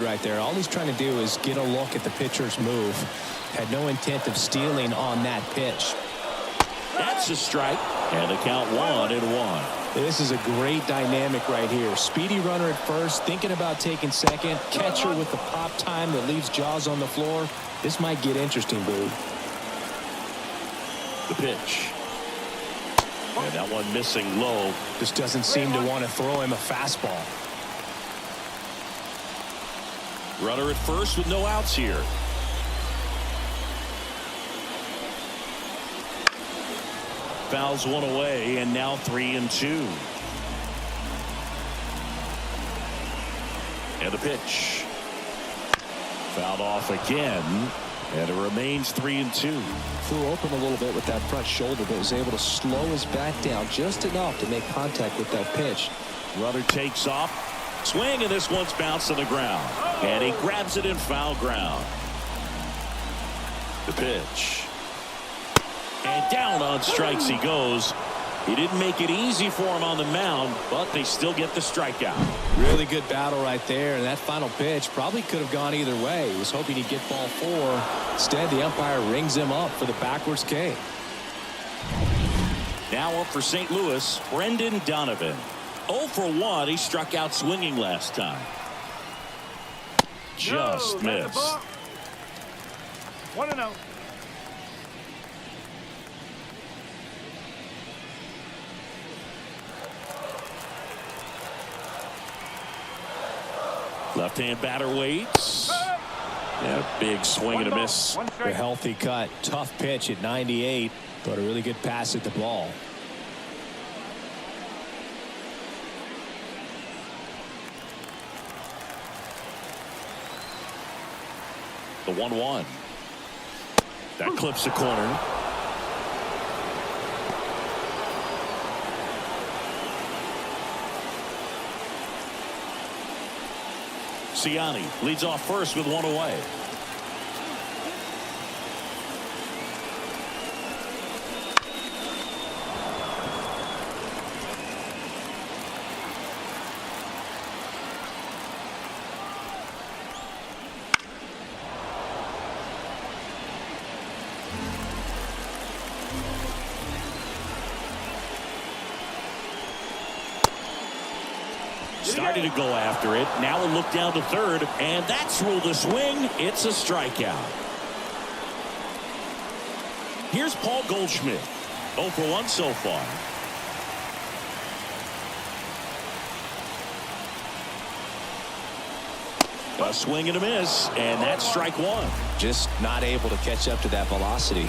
Right there. All he's trying to do is get a look at the pitcher's move. Had no intent of stealing on that pitch. That's a strike. And the count 1-1. This is a great dynamic right here. Speedy runner at first, thinking about taking second. Catcher with the pop time that leaves Jaws on the floor. This might get interesting, Boo. The pitch. And that one missing low. Just doesn't seem to want to throw him a fastball. Runner at first with no outs here. Fouls one away, and now 3-2. And the pitch. Fouled off again, and it remains 3-2. Flew open a little bit with that front shoulder, but was able to slow his back down just enough to make contact with that pitch. Runner takes off. Swing, and this one's bounced to the ground. And he grabs it in foul ground. The pitch. And down on strikes he goes. He didn't make it easy for him on the mound, but they still get the strikeout. Really good battle right there, and that final pitch probably could have gone either way. He was hoping he'd get ball 4. Instead, the umpire rings him up for the backwards K. Now up for St. Louis, Brendan Donovan. 0 for 1. He struck out swinging last time. Just missed. 1-0. Left-hand batter waits. Yeah, big swing and a miss. A healthy cut. Tough pitch at 98, but a really good pass at the ball. The 1-1. That clips the corner. Ciani leads off first with 1 away. Started to go after it. Now a look down to third, and that's ruled a swing. It's a strikeout. Here's Paul Goldschmidt. 0 for 1 so far. A swing and a miss, and that's strike 1. Just not able to catch up to that velocity.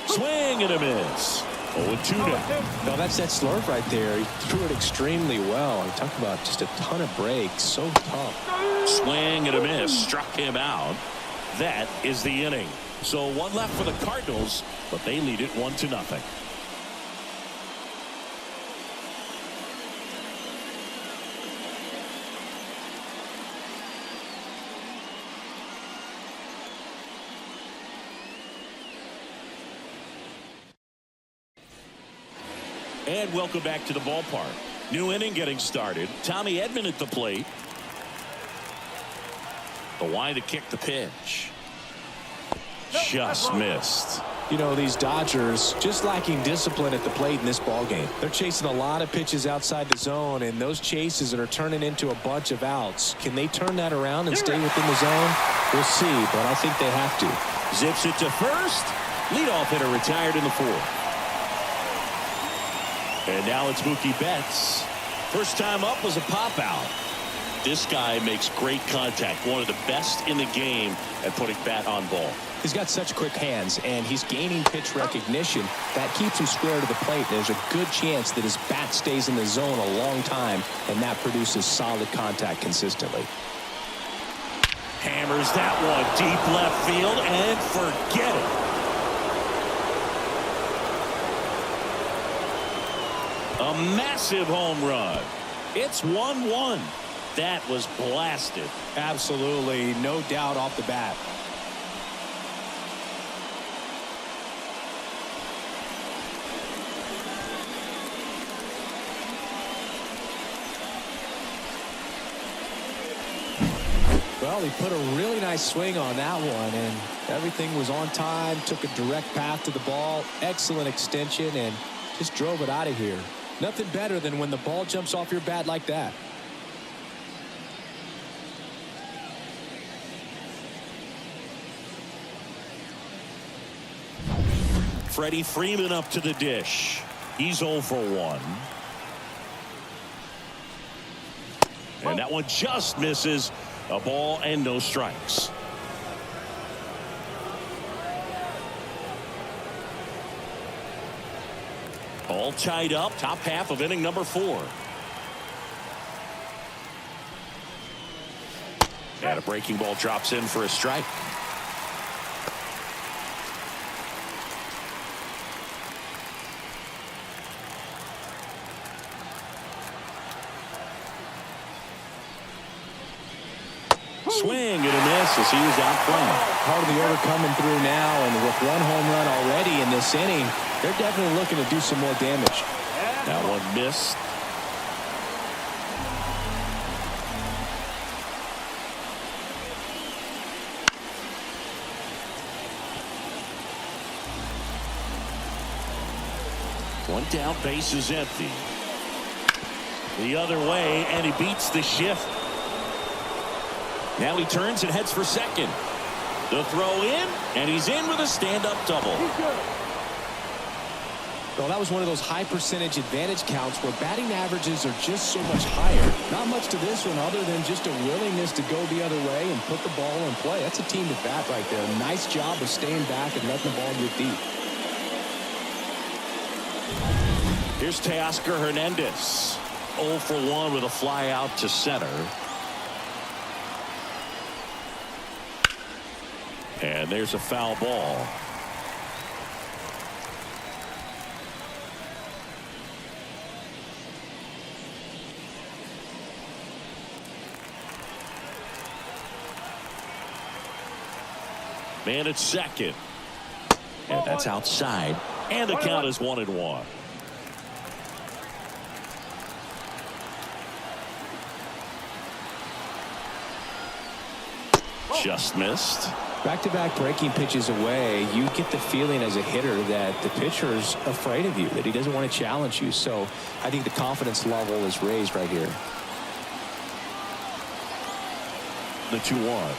Swing and a miss. 0-2 now. No, that's that slurve right there. He threw it extremely well. He talked about just a ton of breaks. So tough. Swing and a miss. Struck him out. That is the inning. So 1 left for the Cardinals, but they lead it 1-0. And welcome back to the ballpark. New inning getting started. Tommy Edman at the plate. The line to kick the pitch. Just missed. You know, these Dodgers just lacking discipline at the plate in this ballgame. They're chasing a lot of pitches outside the zone, and those chases that are turning into a bunch of outs. Can they turn that around and stay within the zone? We'll see, but I think they have to. Zips it to first. Leadoff hitter retired in the 4th. And now it's Mookie Betts. First time up was a pop out. This guy makes great contact. One of the best in the game at putting bat on ball. He's got such quick hands, and he's gaining pitch recognition. That keeps him square to the plate. There's a good chance that his bat stays in the zone a long time, and that produces solid contact consistently. Hammers that one deep left field, and forget it. A massive home run. It's 1-1. That was blasted. Absolutely, no doubt off the bat. Well, he put a really nice swing on that one, and everything was on time, took a direct path to the ball, excellent extension, and just drove it out of here. Nothing better than when the ball jumps off your bat like that. Freddie Freeman up to the dish. He's 0 for 1. And that one just misses. A ball and no strikes. All tied up, top half of inning number 4. And a breaking ball drops in for a strike. Swing and a miss as he was out playing. Part of the order coming through now, and with 1 home run already in this inning, they're definitely looking to do some more damage. That one missed. One down, base is empty. The other way, and he beats the shift. Now he turns and heads for second. The throw in, and he's in with a stand-up double. Well, that was one of those high percentage advantage counts where batting averages are just so much higher. Not much to this one other than just a willingness to go the other way and put the ball in play. That's a team to bat right there. Nice job of staying back and letting the ball get deep. Here's Teoscar Hernandez. 0 for 1 with a fly out to center. And there's a foul ball. Man at second. And that's outside. And the count is 1-1. Just missed. Back-to-back breaking pitches away, you get the feeling as a hitter that the pitcher's afraid of you, that he doesn't want to challenge you. So I think the confidence level is raised right here. The 2-1.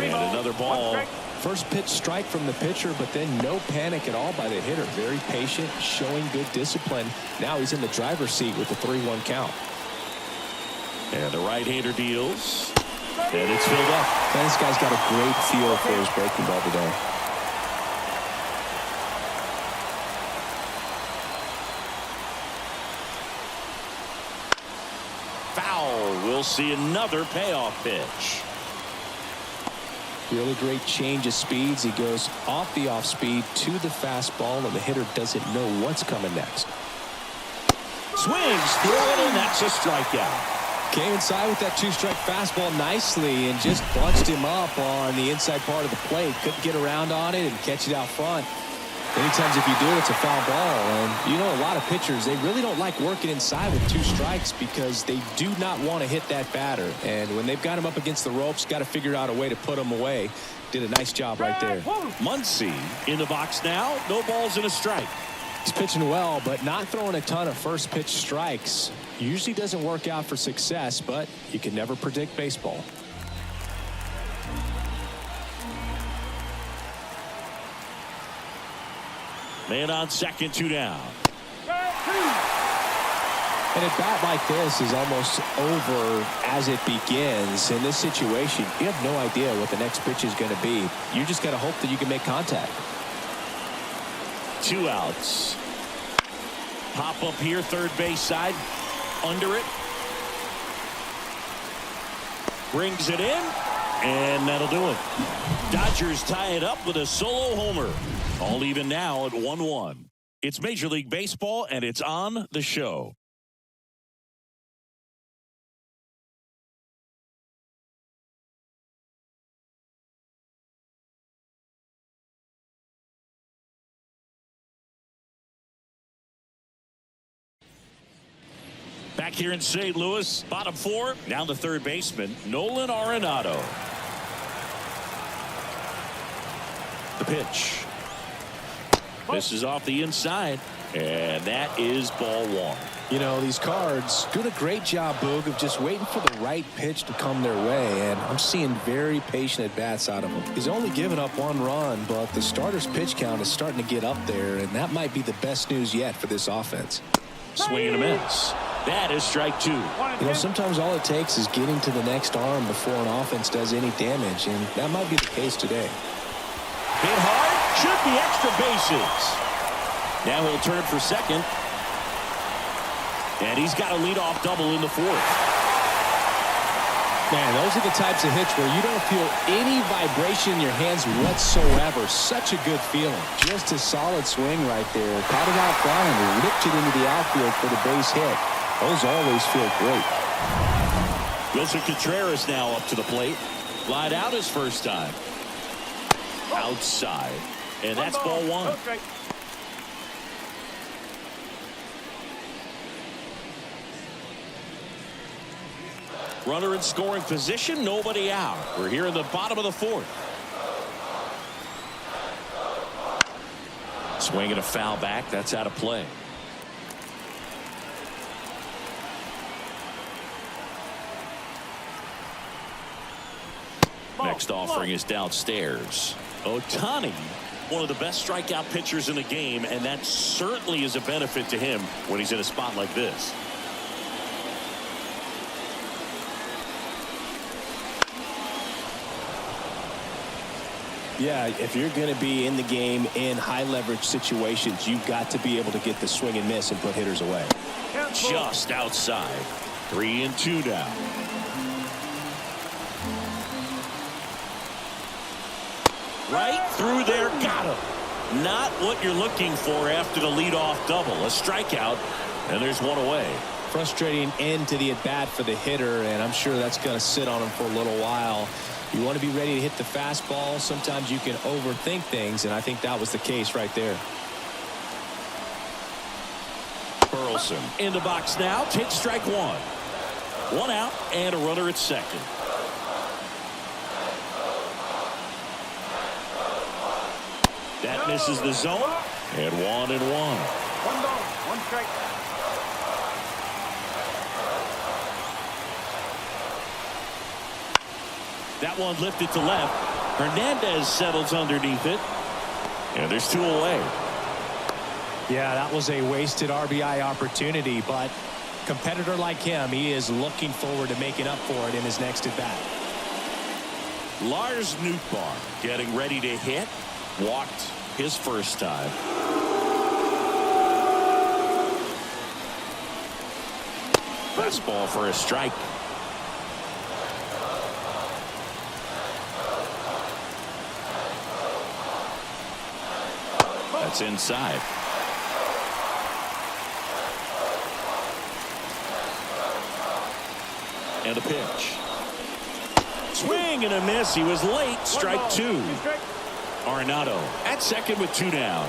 And another ball. First pitch strike from the pitcher, but then no panic at all by the hitter. Very patient, showing good discipline. Now he's in the driver's seat with the 3-1 count. And the right-hander deals. And it's filled up. And this guy's got a great feel for his breaking ball today. Foul. We'll see another payoff pitch. Really great change of speeds. He goes off the off speed to the fastball, and the hitter doesn't know what's coming next. Swings through it, and that's a strikeout. Came inside with that 2-strike fastball nicely and just bunched him up on the inside part of the plate. Couldn't get around on it and catch it out front. Many times if you do, it's a foul ball. And you know, a lot of pitchers, they really don't like working inside with 2 strikes because they do not want to hit that batter. And when they've got him up against the ropes, got to figure out a way to put him away. Did a nice job right there. Muncy in the box now. No balls and a strike. He's pitching well, but not throwing a ton of first pitch strikes. Usually doesn't work out for success, but you can never predict baseball. Man on second, 2 down. And a bat like this is almost over as it begins. In this situation, you have no idea what the next pitch is going to be. You just got to hope that you can make contact. 2 outs. Pop up here, third base side. Under it. Brings it in. And that'll do it. Dodgers tie it up with a solo homer. All even now at 1-1. It's Major League Baseball, and it's on the show. Back here in St. Louis, bottom four. Now the third baseman, Nolan Arenado. The pitch. This is off the inside, and that is ball one. You know, these Cards doing a great job, Boog, of just waiting for the right pitch to come their way, and I'm seeing very patient at-bats out of him. He's only given up one run, but the starter's pitch count is starting to get up there, and that might be the best news yet for this offense. Swing and a miss. That is strike two. You know, sometimes all it takes is getting to the next arm before an offense does any damage, and that might be the case today. Hit hard, should be extra bases. Now he'll turn for second. And he's got a leadoff double in the fourth. Man, those are the types of hits where you don't feel any vibration in your hands whatsoever. Such a good feeling. Just a solid swing right there. Caught it out front and ripped it into the outfield for the base hit. Those always feel great. Wilson Contreras now up to the plate. Lied out his first time. Outside. And that's ball one. Okay. Runner in scoring position, nobody out. We're here in the bottom of the fourth. Swinging a foul back, that's out of play. Next offering is downstairs. Ohtani, one of the best strikeout pitchers in the game, and that certainly is a benefit to him when he's in a spot like this. Yeah, if you're going to be in the game in high leverage situations, you've got to be able to get the swing and miss and put hitters away. Just outside. 3-2 now. Right through there, got him. Not what you're looking for after the leadoff double. A strikeout, and there's one away. Frustrating end to the at-bat for the hitter, and I'm sure that's going to sit on him for a little while. You want to be ready to hit the fastball. Sometimes you can overthink things, and I think that was the case right there. Burleson in the box now. Takes strike one. One out and a runner at second. That misses the zone. And 1-1. 1 ball, 1 strike. That one lifted to left. Hernandez settles underneath it. And there's 2 away. Yeah, that was a wasted RBI opportunity, but competitor like him, he is looking forward to making up for it in his next at-bat. Lars Nootbaar getting ready to hit. Walked his first time. Fastball for a strike. That's inside. And a pitch. Swing and a miss. He was late. Strike 2. Arenado at second with 2 down.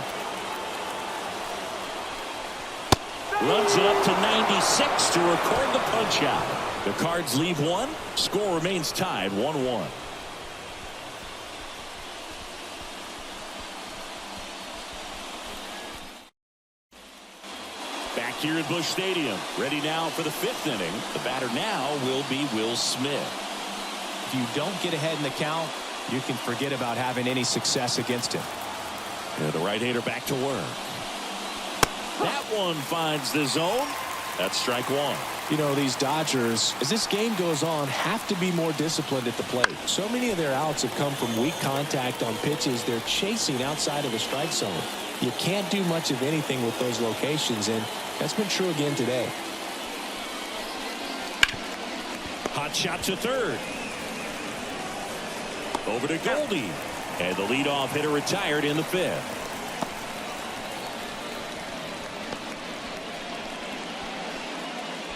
Runs it up to 96 to record the punch out. The Cards leave one. Score remains tied 1-1. Back here at Busch Stadium. Ready now for the 5th inning. The batter now will be Will Smith. If you don't get ahead in the count, you can forget about having any success against him. And the right-hander back to work. That one finds the zone. That's strike 1. You know, these Dodgers, as this game goes on, have to be more disciplined at the plate. So many of their outs have come from weak contact on pitches they're chasing outside of the strike zone. You can't do much of anything with those locations, and that's been true again today. Hot shot to third. Over to Goldie. And the leadoff hitter retired in the 5th.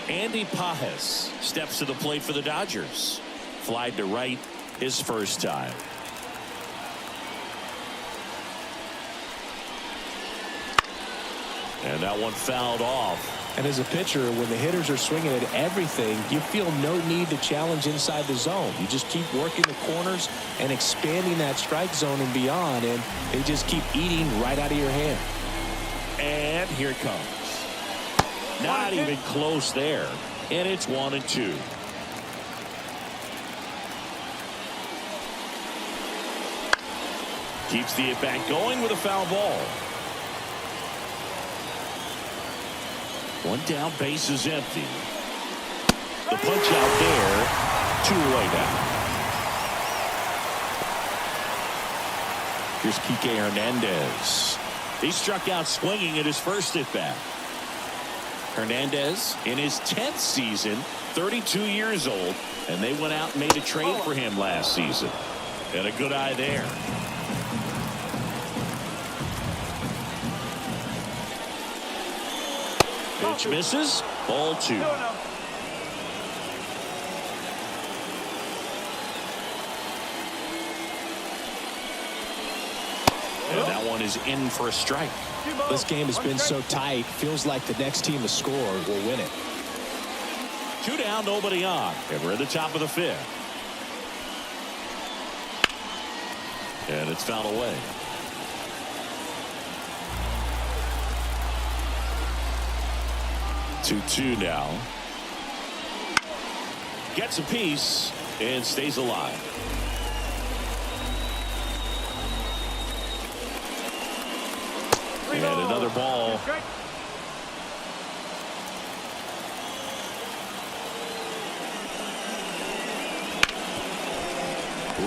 Andy Pajes steps to the plate for the Dodgers. Flied to right his first time. And that one fouled off. And as a pitcher, when the hitters are swinging at everything, you feel no need to challenge inside the zone. You just keep working the corners and expanding that strike zone and beyond, and they just keep eating right out of your hand. And here it comes. Not even close there. And it's 1-2. Keeps the at-bat going with a foul ball. One down, base is empty. The punch out there. 2 away now. Here's Kike Hernandez. He struck out swinging at his first at-bat. Hernandez in his 10th season, 32 years old, and they went out and made a trade for him last season. And a good eye there. Pitch misses. Ball 2. And that one is in for a strike. This game has been so tight. Feels like the next team to score will win it. 2 down, nobody on. And we're at the top of the 5th. And it's fouled away. 2-2 now. Gets a piece and stays alive. And another ball.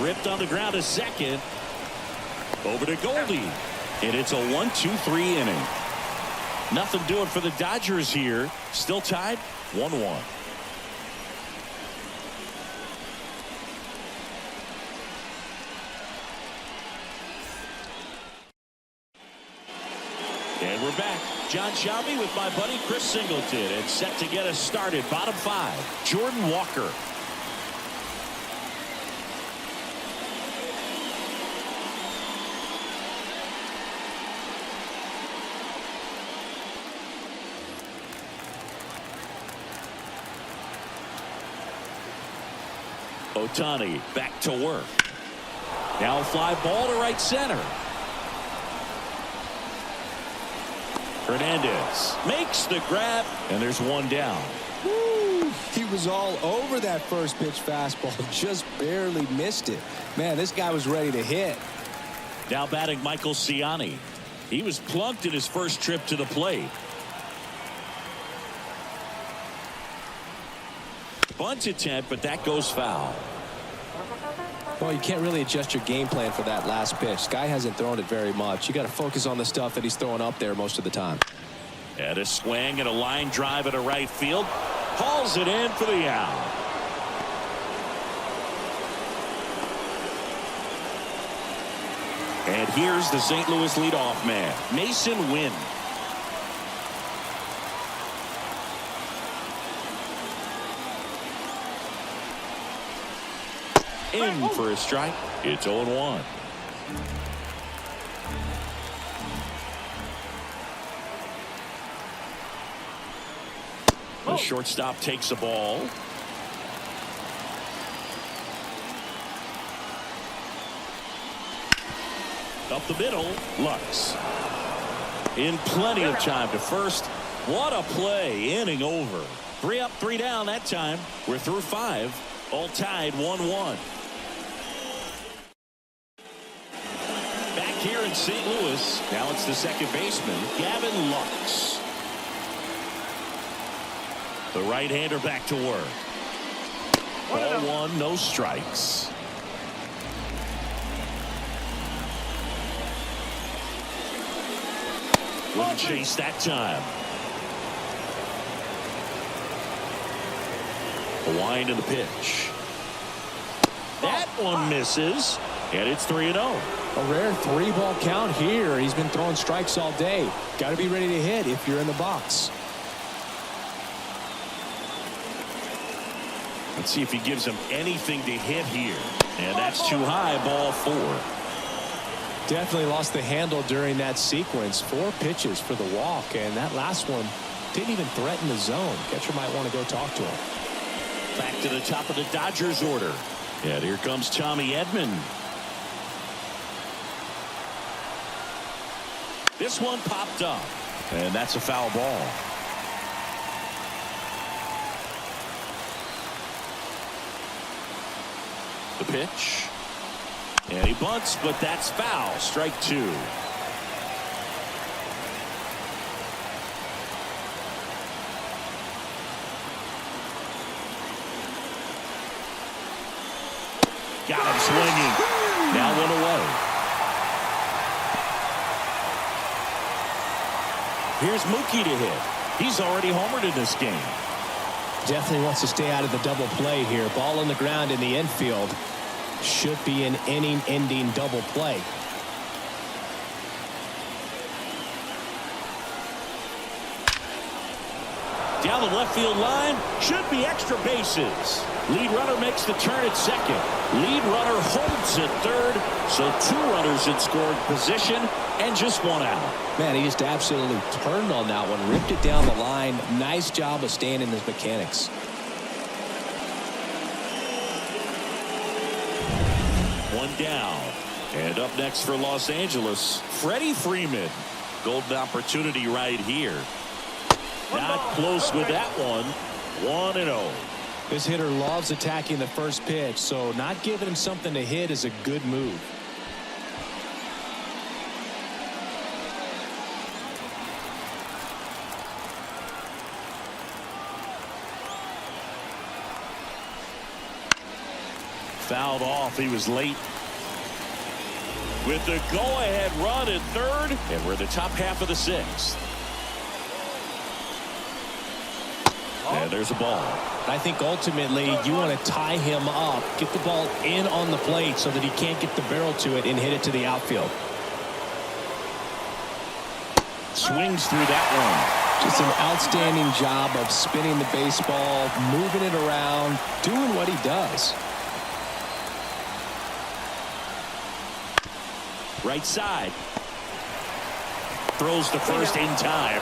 Ripped on the ground to second. Over to Goldie. And it's a 1-2-3 inning. Nothing doing for the Dodgers here. Still tied 1-1. And we're back. John Shelby with my buddy Chris Singleton, and set to get us started. Bottom 5. Jordan Walker. Ohtani back to work. Now a fly ball to right center. Hernandez makes the grab, and there's 1 down. Woo, he was all over that first pitch fastball, just barely missed it. Man, this guy was ready to hit. Now batting Michael Ciani. He was plunked in his first trip to the plate. Bunt attempt, but that goes foul. Well, you can't really adjust your game plan for that last pitch. This guy hasn't thrown it very much. You got to focus on the stuff that he's throwing up there most of the time. And a swing and a line drive into right field. Hauls it in for the out. And here's the St. Louis leadoff man, Mason Wynn. In for a strike. It's 0-1. The shortstop takes the ball. Up the middle, Lux. In plenty of time to first. What a play, inning over. 3 up, 3 down that time. We're through 5, all tied 1-1. Back here in St. Louis, now it's the second baseman, Gavin Lux. The right-hander back to work. Ball 1, no strikes. Wouldn't chase that time. A wind in the pitch. That one misses, and it's 3-0. A rare 3-ball count here. He's been throwing strikes all day. Got to be ready to hit if you're in the box. Let's see if he gives him anything to hit here. And that's too high, ball 4. Definitely lost the handle during that sequence. 4 pitches for the walk, and that last one Didn't even threaten the zone. Catcher might want to go talk to him. Back to the top of the Dodgers order. And here comes Tommy Edman. This one popped up. And that's a foul ball. The pitch. And he bunts, but that's foul. Strike two. Got him swinging. Now one away. Here's Mookie to hit. He's already homered in this game. Definitely wants to stay out of the double play here. Ball on the ground in the infield. Should be an inning-ending double play. Down the left field line. Should be extra bases. Lead runner makes the turn at second. Lead runner holds at third. So two runners in scoring position and just one out. Man, he just absolutely turned on that one. Ripped it down the line. Nice job of staying in his mechanics. One down. And up next for Los Angeles, Freddie Freeman. Golden opportunity right here. Not close with that one. 1-0. This hitter loves attacking the first pitch, so not giving him something to hit is a good move. Fouled off. He was late. With the go-ahead run at third, and we're in the top half of the sixth. And there's a ball. I think ultimately you want to tie him up, get the ball in on the plate so that he can't get the barrel to it and hit it to the outfield. Swings through that one. Just an outstanding job of spinning the baseball, moving it around, doing what he does. Right side. Throws to first in time.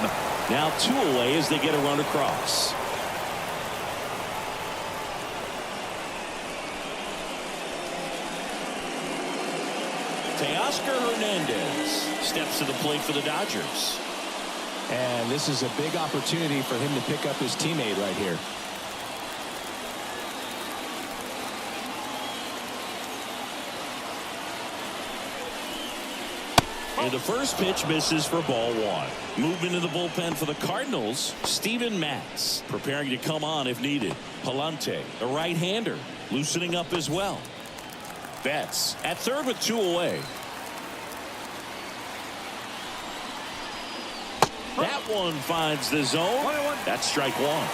Now two away as they get a run across. Teoscar Hernandez steps to the plate for the Dodgers. And this is a big opportunity for him to pick up his teammate right here. And the first pitch misses for ball one. Movement in the bullpen for the Cardinals. Steven Matz preparing to come on if needed. Palante, a right-hander, loosening up as well. Betts at third with two away. That one finds the zone. That's strike one.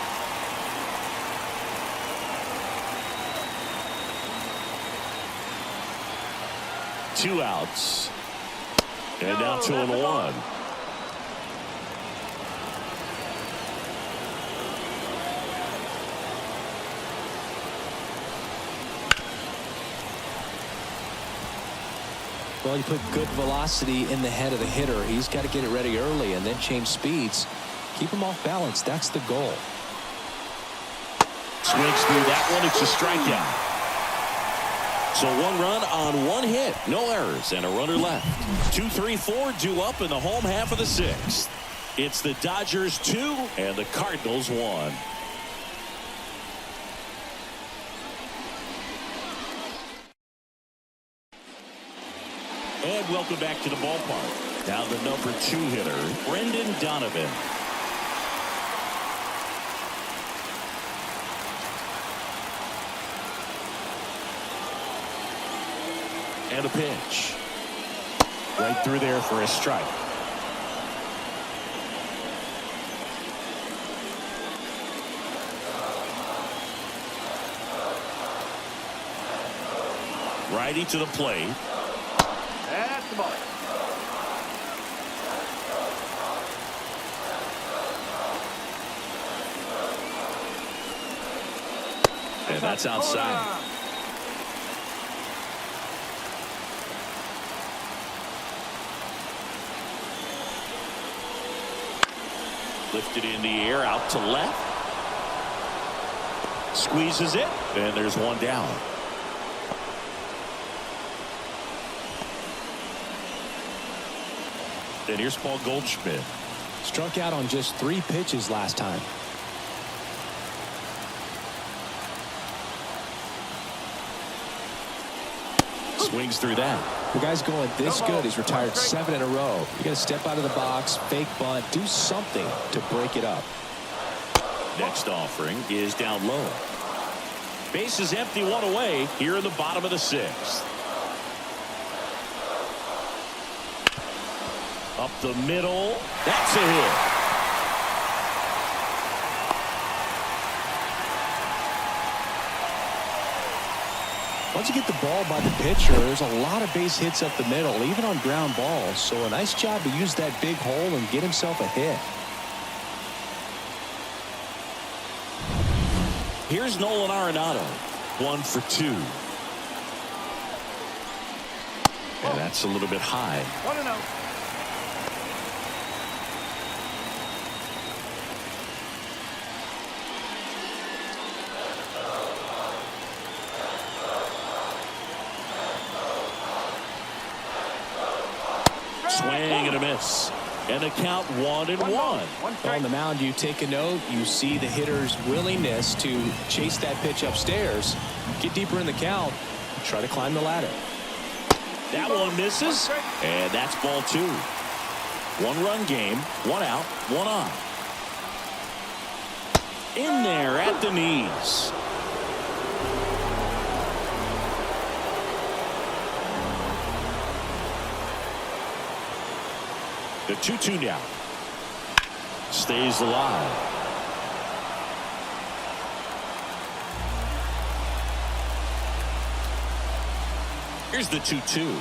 Two outs. And now 2-1. Well, you put good velocity in the head of the hitter. He's got to get it ready early and then change speeds. Keep him off balance. That's the goal. Swings through that one. It's a strikeout. So one run on one hit. No errors and a runner left. 2-3-4 due up in the home half of the sixth. It's the Dodgers 2 and the Cardinals 1. And welcome back to the ballpark. Now the number 2 hitter, Brendan Donovan. And a pitch. Right through there for a strike. Righty to the plate. That's the ball. And that's outside. The Lifted in the air out to left. Squeezes it, and there's one down. And here's Paul Goldschmidt. Struck out on just 3 pitches last time. Swings through that. The guy's going this good. He's retired 7 in a row. You got to step out of the box, fake bunt, do something to break it up. Next offering is down low. Base is empty, 1 away here in the bottom of the 6th. Up the middle. That's a hit. Once you get the ball by the pitcher, there's a lot of base hits up the middle, even on ground balls. So a nice job to use that big hole and get himself a hit. Here's Nolan Arenado. 1 for 2. And that's a little bit high. 1-0. Swing and a miss. And the count 1-1. On the mound, you take a note. You see the hitter's willingness to chase that pitch upstairs, get deeper in the count, try to climb the ladder. That one misses, and that's ball 2. 1-run game, 1 out, 1 on. In there at the knees. The 2-2 now. Stays alive. Here's the 2-2.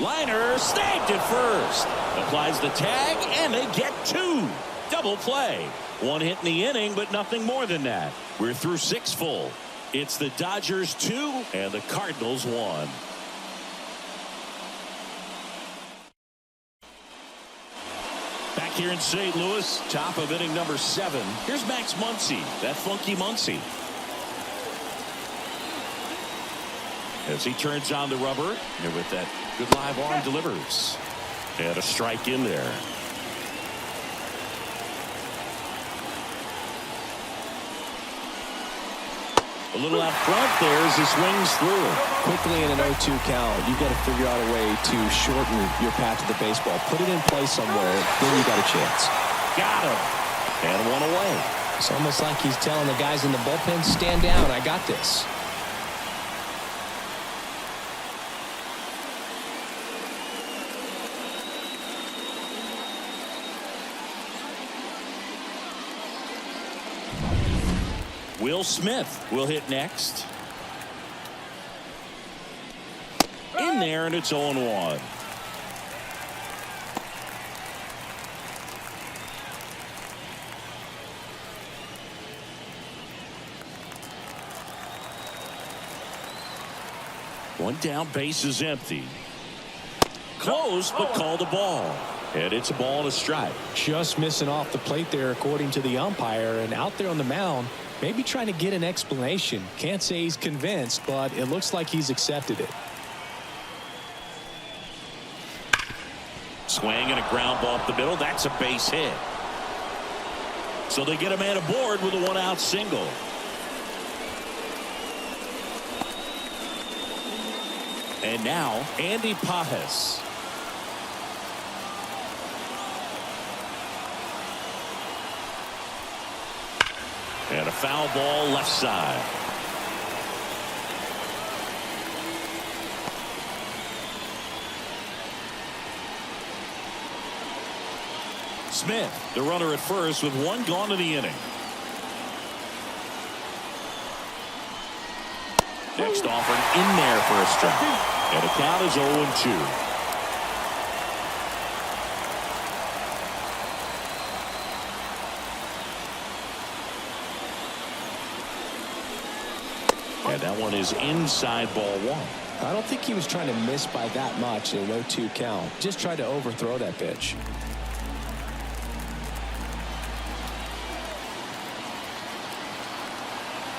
Liner snagged at first. Applies the tag, and they get 2. Double play. 1 hit in the inning, but nothing more than that. We're through 6 full. It's the Dodgers 2 and the Cardinals 1. Back here in St. Louis, top of inning number 7. Here's Max Muncy, that funky Muncy. As he turns on the rubber, and with that good live arm delivers. And a strike in there. A little out front there as he swings through. Quickly in an 0-2 count, you've got to figure out a way to shorten your path to the baseball. Put it in play somewhere, then you got a chance. Got him. And 1 away. It's almost like he's telling the guys in the bullpen, stand down, I got this. Will Smith will hit next. In there, and it's 0-1. One down, base is empty. Close, but called a ball. And it's a ball and a strike. Just missing off the plate there, according to the umpire, and out there on the mound, maybe trying to get an explanation. Can't say he's convinced, but it looks like he's accepted it. Swing and a ground ball up the middle. That's a base hit. So they get a man aboard with a 1-out single. And now Andy Pajes. And a foul ball left side. Smith, the runner at first, with 1 gone in the inning. Next offered in there for a strike. And the count is 0-2. And that one is inside ball 1. I don't think he was trying to miss by that much in an 0-2 count. Just tried to overthrow that pitch.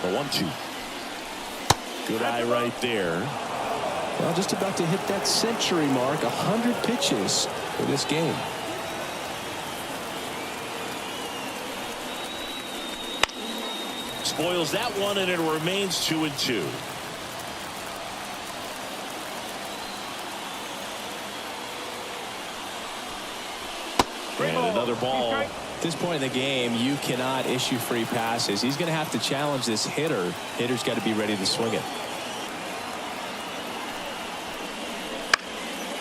The 1-2. Good eye right there. Well, just about to hit that century mark. 100 pitches for this game. Spoils that one, and it remains 2-2. And another ball. At this point in the game, you cannot issue free passes. He's going to have to challenge this hitter. Hitter's got to be ready to swing it.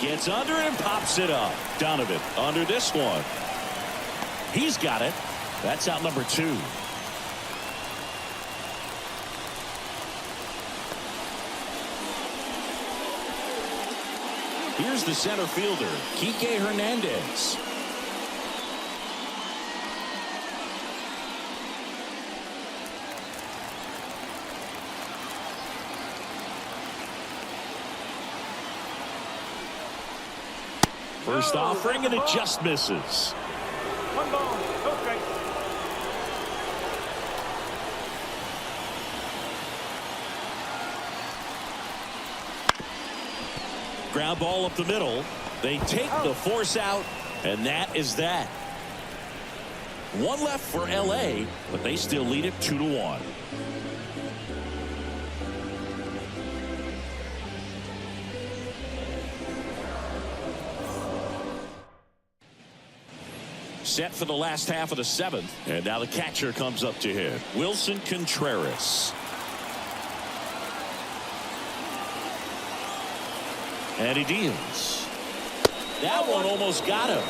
Gets under it and pops it up. Donovan under this one. He's got it. That's out number 2. Here's the center fielder, Kike Hernandez. First offering, and it just misses. 1 ball, no strike. Ground ball up the middle. They take the force out, and that is that. One left for LA, but they still lead it 2-1. Set for the last half of the 7th, and now the catcher comes up to hit. Wilson Contreras. And he deals. That one almost got him.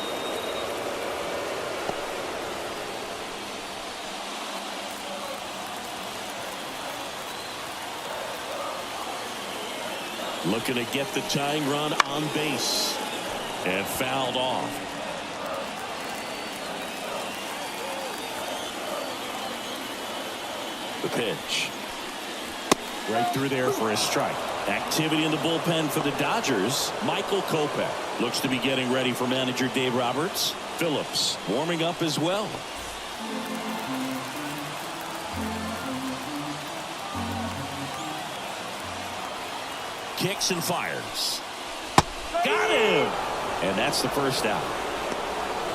Looking to get the tying run on base. And fouled off. The pitch. Right through there for a strike. Activity in the bullpen for the Dodgers. Michael Kopech looks to be getting ready for manager Dave Roberts. Phillips warming up as well. Kicks and fires. Got him! And that's the first out.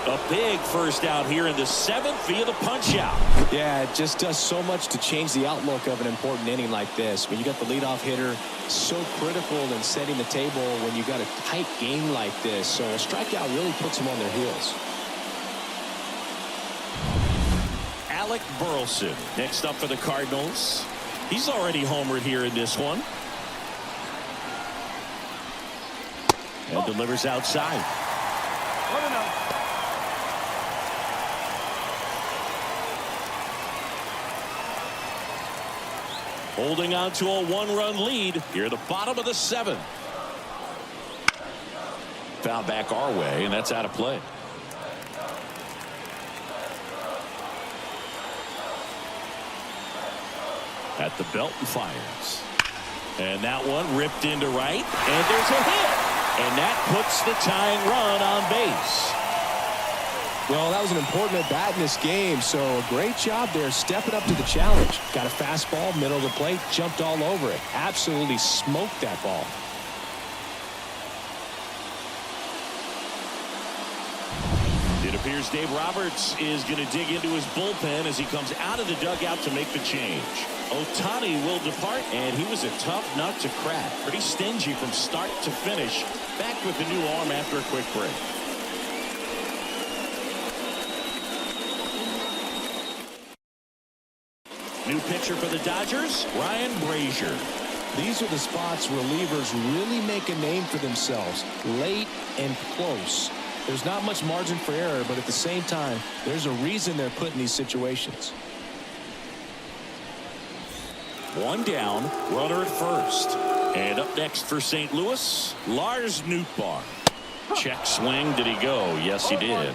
A big first out here in the 7th via the punch out. Yeah, it just does so much to change the outlook of an important inning like this. When you got the leadoff hitter, so critical in setting the table when you got a tight game like this. So a strikeout really puts them on their heels. Alec Burleson next up for the Cardinals. He's already homered here in this one. And delivers outside. 1-0. Holding on to a 1-run lead here at the bottom of the 7th. Foul back our way, and that's out of play. At the belt and fires. And that one ripped into right, and there's a hit. And that puts the tying run on base. Well, that was an important at-bat in this game, so a great job there stepping up to the challenge. Got a fastball, middle of the plate, jumped all over it. Absolutely smoked that ball. It appears Dave Roberts is going to dig into his bullpen as he comes out of the dugout to make the change. Ohtani will depart, and he was a tough nut to crack. Pretty stingy from start to finish. Back with the new arm after a quick break. New pitcher for the Dodgers, Ryan Brazier. These are the spots relievers really make a name for themselves. Late and close. There's not much margin for error, but at the same time, there's a reason they're put in these situations. One down, runner at first. And up next for St. Louis, Lars Nootbaar. Check swing. Did he go? Yes, he did.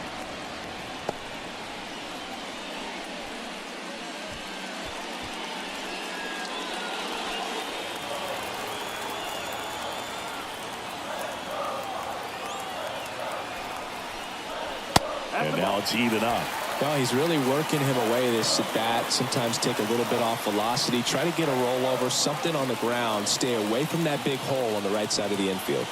And now it's even up. Well, he's really working him away this at bat. Sometimes take a little bit off velocity. Try to get a rollover, something on the ground. Stay away from that big hole on the right side of the infield.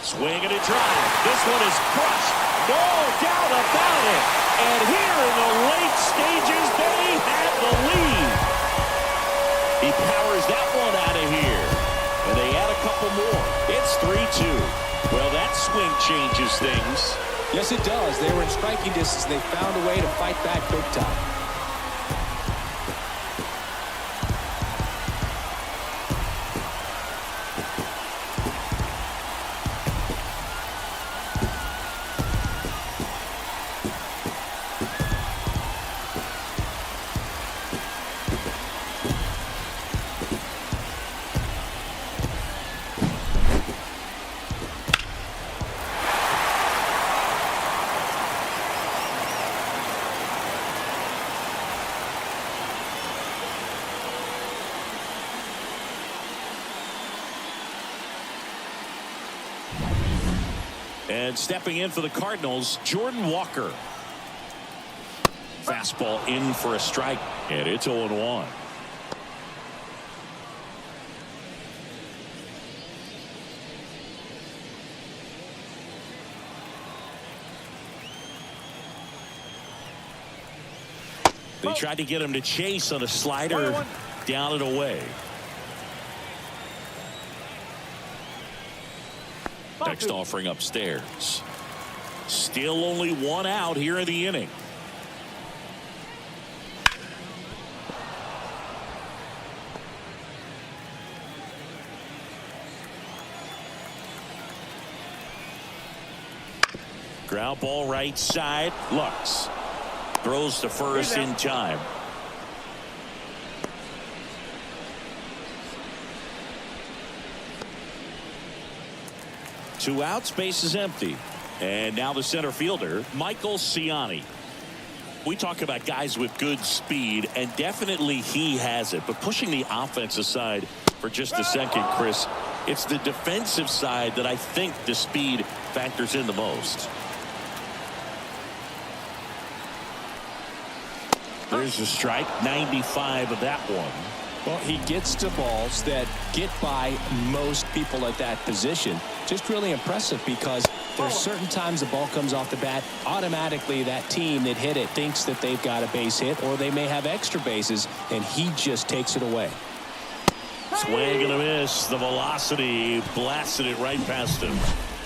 Swing and a drive. This one is crushed. No doubt about it. And here in the late stages, they have the lead. He powers that one out of here. And they add a couple more. It's 3-2. Well, that swing changes things. Yes, it does. They were in striking distance. They found a way to fight back big time. And stepping in for the Cardinals, Jordan Walker. Fastball in for a strike, and it's 0-1. They tried to get him to chase on a slider, down and away. Next offering upstairs. Still only one out here in the inning. Ground ball right side. Lux throws to first in time. Two outs, base is empty. And now the center fielder, Michael Ciani. We talk about guys with good speed, and definitely he has it. But pushing the offense aside for just a second, Chris, it's the defensive side that I think the speed factors in the most. There's a strike, 95 of that one. Well, he gets to balls that get by most people at that position. Just really impressive because there's certain times the ball comes off the bat, automatically that team that hit it thinks that they've got a base hit, or they may have extra bases, and he just takes it away. Swing and a miss. The velocity blasted it right past him.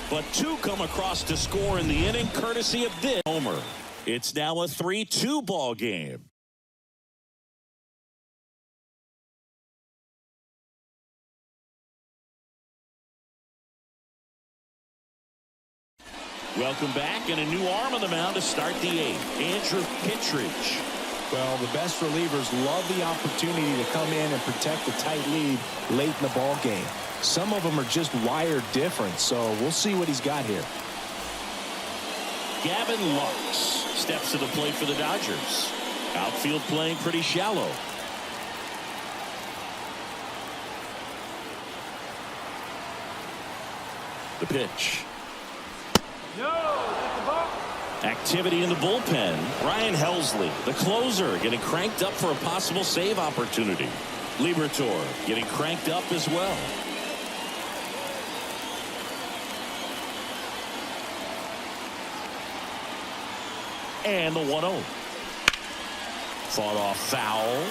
But two come across to score in the inning, courtesy of this homer. It's now a 3-2 ball game. Welcome back, and a new arm on the mound to start the eighth. Andrew Kittredge. Well, the best relievers love the opportunity to come in and protect the tight lead late in the ball game. Some of them are just wired different, so we'll see what he's got here. Gavin Lux steps to the plate for the Dodgers. Outfield playing pretty shallow. The pitch. Activity in the bullpen. Ryan Helsley, the closer, getting cranked up for a possible save opportunity. Liberatore getting cranked up as well. And the 1-0. Fought off foul.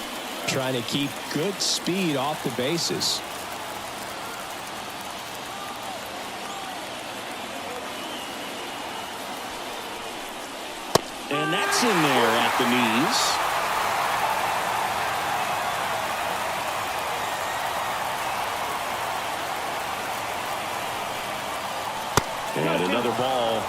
Trying to keep good speed off the bases. And that's in there at the knees. And another ball.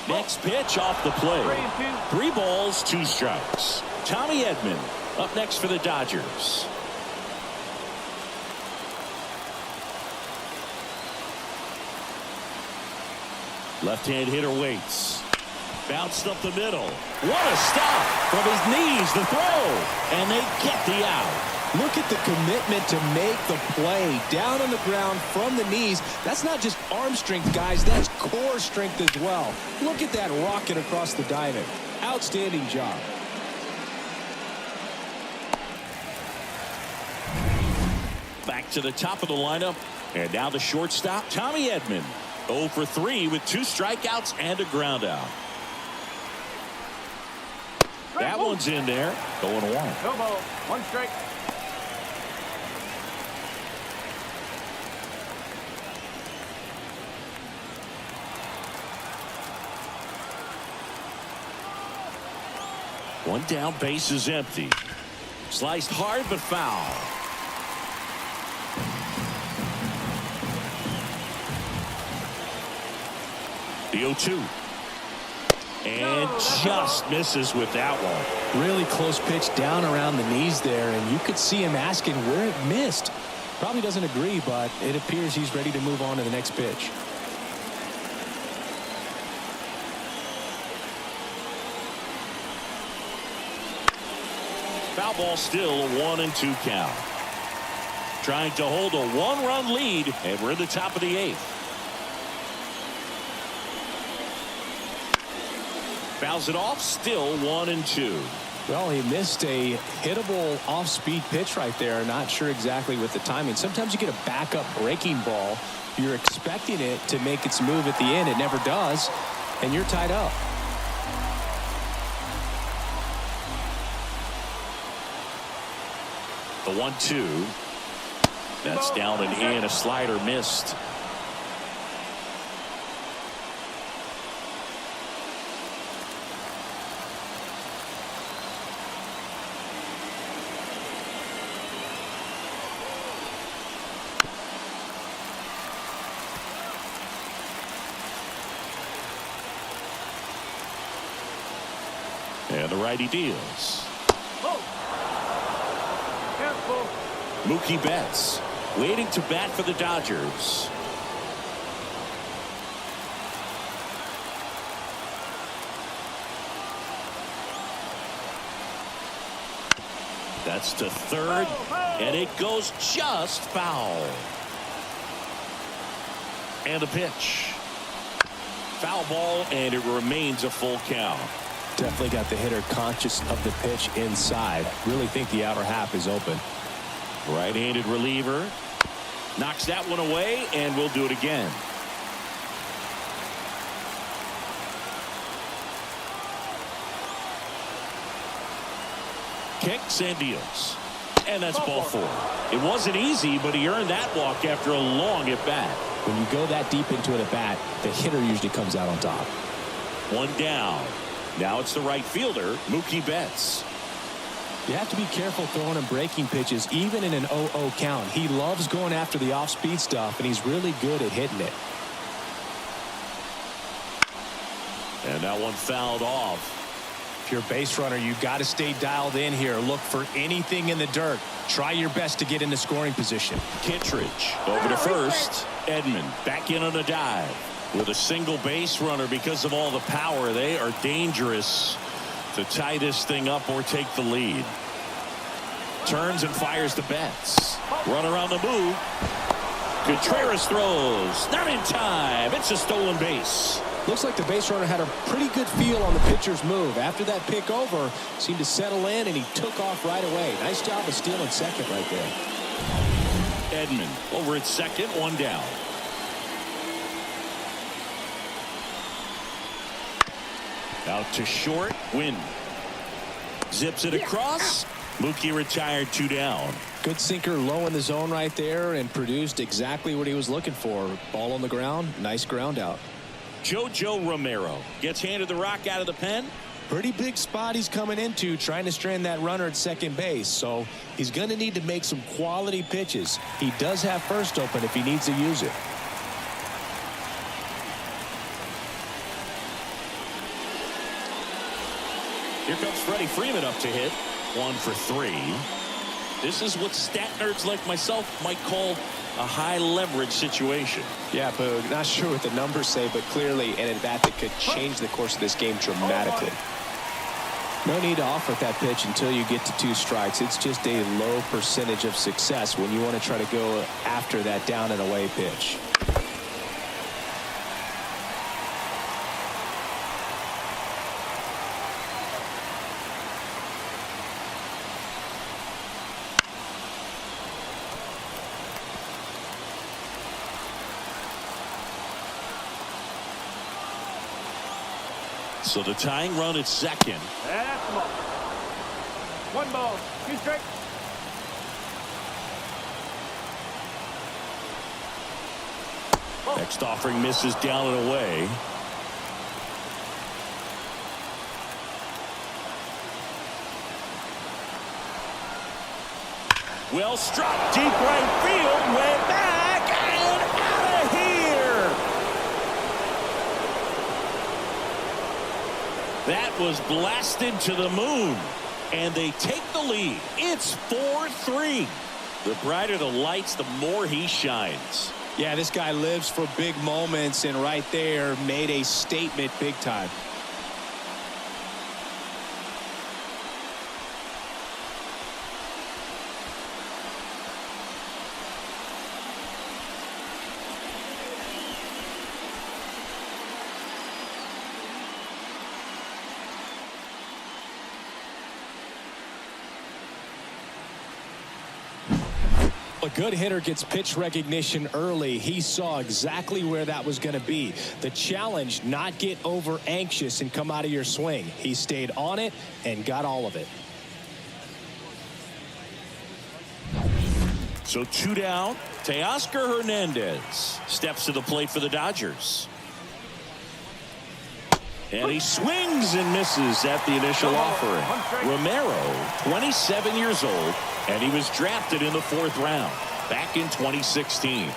Next pitch off the plate. 3 balls, 2 strikes. Tommy Edman up next for the Dodgers. Left-hand hitter waits. Bounced up the middle. What a stop from his knees, the throw. And they get the out. Look at the commitment to make the play down on the ground from the knees. That's not just arm strength, guys. That's core strength as well. Look at that rocket across the diamond. Outstanding job. Back to the top of the lineup. And now the shortstop, Tommy Edman. 0 for 3 with 2 strikeouts and a ground out. That one's in there. 0-1. No ball. 1 strike. One down, base is empty. Sliced hard but foul. The 0-2. And just misses with that one. Really close pitch down around the knees there, and you could see him asking where it missed. Probably doesn't agree, but it appears he's ready to move on to the next pitch. Foul ball, still a 1-2 count. Trying to hold a 1-run lead, and we're in the top of the 8th. Fouls it off, still 1-2. Well, he missed a hittable off-speed pitch right there. Not sure exactly with the timing. Sometimes you get a backup breaking ball. You're expecting it to make its move at the end. It never does, and you're tied up. The 1-2. That's down and in. A slider missed. And the righty deals. Mookie Betts waiting to bat for the Dodgers. That's to third, and it goes just foul. And a pitch. Foul ball, and it remains a full count. Definitely got the hitter conscious of the pitch inside. Really think the outer half is open. Right-handed reliever knocks that one away, and we'll do it again. Kicks and deals, and that's ball 4. It wasn't easy, but he earned that walk after a long at bat. When you go that deep into an at bat, the hitter usually comes out on top. One down. Now it's the right fielder, Mookie Betts. You have to be careful throwing him breaking pitches, even in an 0-0 count. He loves going after the off-speed stuff, and he's really good at hitting it. And that one fouled off. If you're a base runner, you've got to stay dialed in here. Look for anything in the dirt. Try your best to get into scoring position. Kittredge over to first. Edman back in on a dive. With a single base runner, because of all the power, they are dangerous to tie this thing up or take the lead. Turns and fires to Betts. Runner on the move. Contreras throws. Not in time. It's a stolen base. Looks like the base runner had a pretty good feel on the pitcher's move. After that pick over, seemed to settle in, and he took off right away. Nice job of stealing second right there. Edman over at second, one down. Out to short, Wynn zips it across. Mookie retired, 2 down. Good sinker low in the zone right there, and produced exactly what he was looking for. Ball on the ground, nice ground out. JoJo Romero gets handed the rock out of the pen. Pretty big spot he's coming into, trying to strand that runner at second base. So he's going to need to make some quality pitches. He does have first open if he needs to use it. Here comes Freddie Freeman up to hit. 1 for 3. This is what stat nerds like myself might call a high leverage situation. Yeah, Boog, not sure what the numbers say, but clearly an at-bat that could change the course of this game dramatically. No need to offer that pitch until you get to 2 strikes. It's just a low percentage of success when you want to try to go after that down and away pitch. So the tying run at second. That's them all. 1 ball, 2 strikes. Next offering misses down and away. Well struck, deep right field, way back and out of here. That was blasted to the moon, and they take the lead. It's 4-3. The brighter the lights, the more he shines. Yeah, this guy lives for big moments, and right there made a statement big time. A good hitter gets pitch recognition early. He saw exactly where that was going to be. The challenge, not get over anxious and come out of your swing. He stayed on it and got all of it. So 2 down. Teoscar Hernandez steps to the plate for the Dodgers. And he swings and misses at the initial offering. Romero, 27 years old, and he was drafted in the 4th round back in 2016.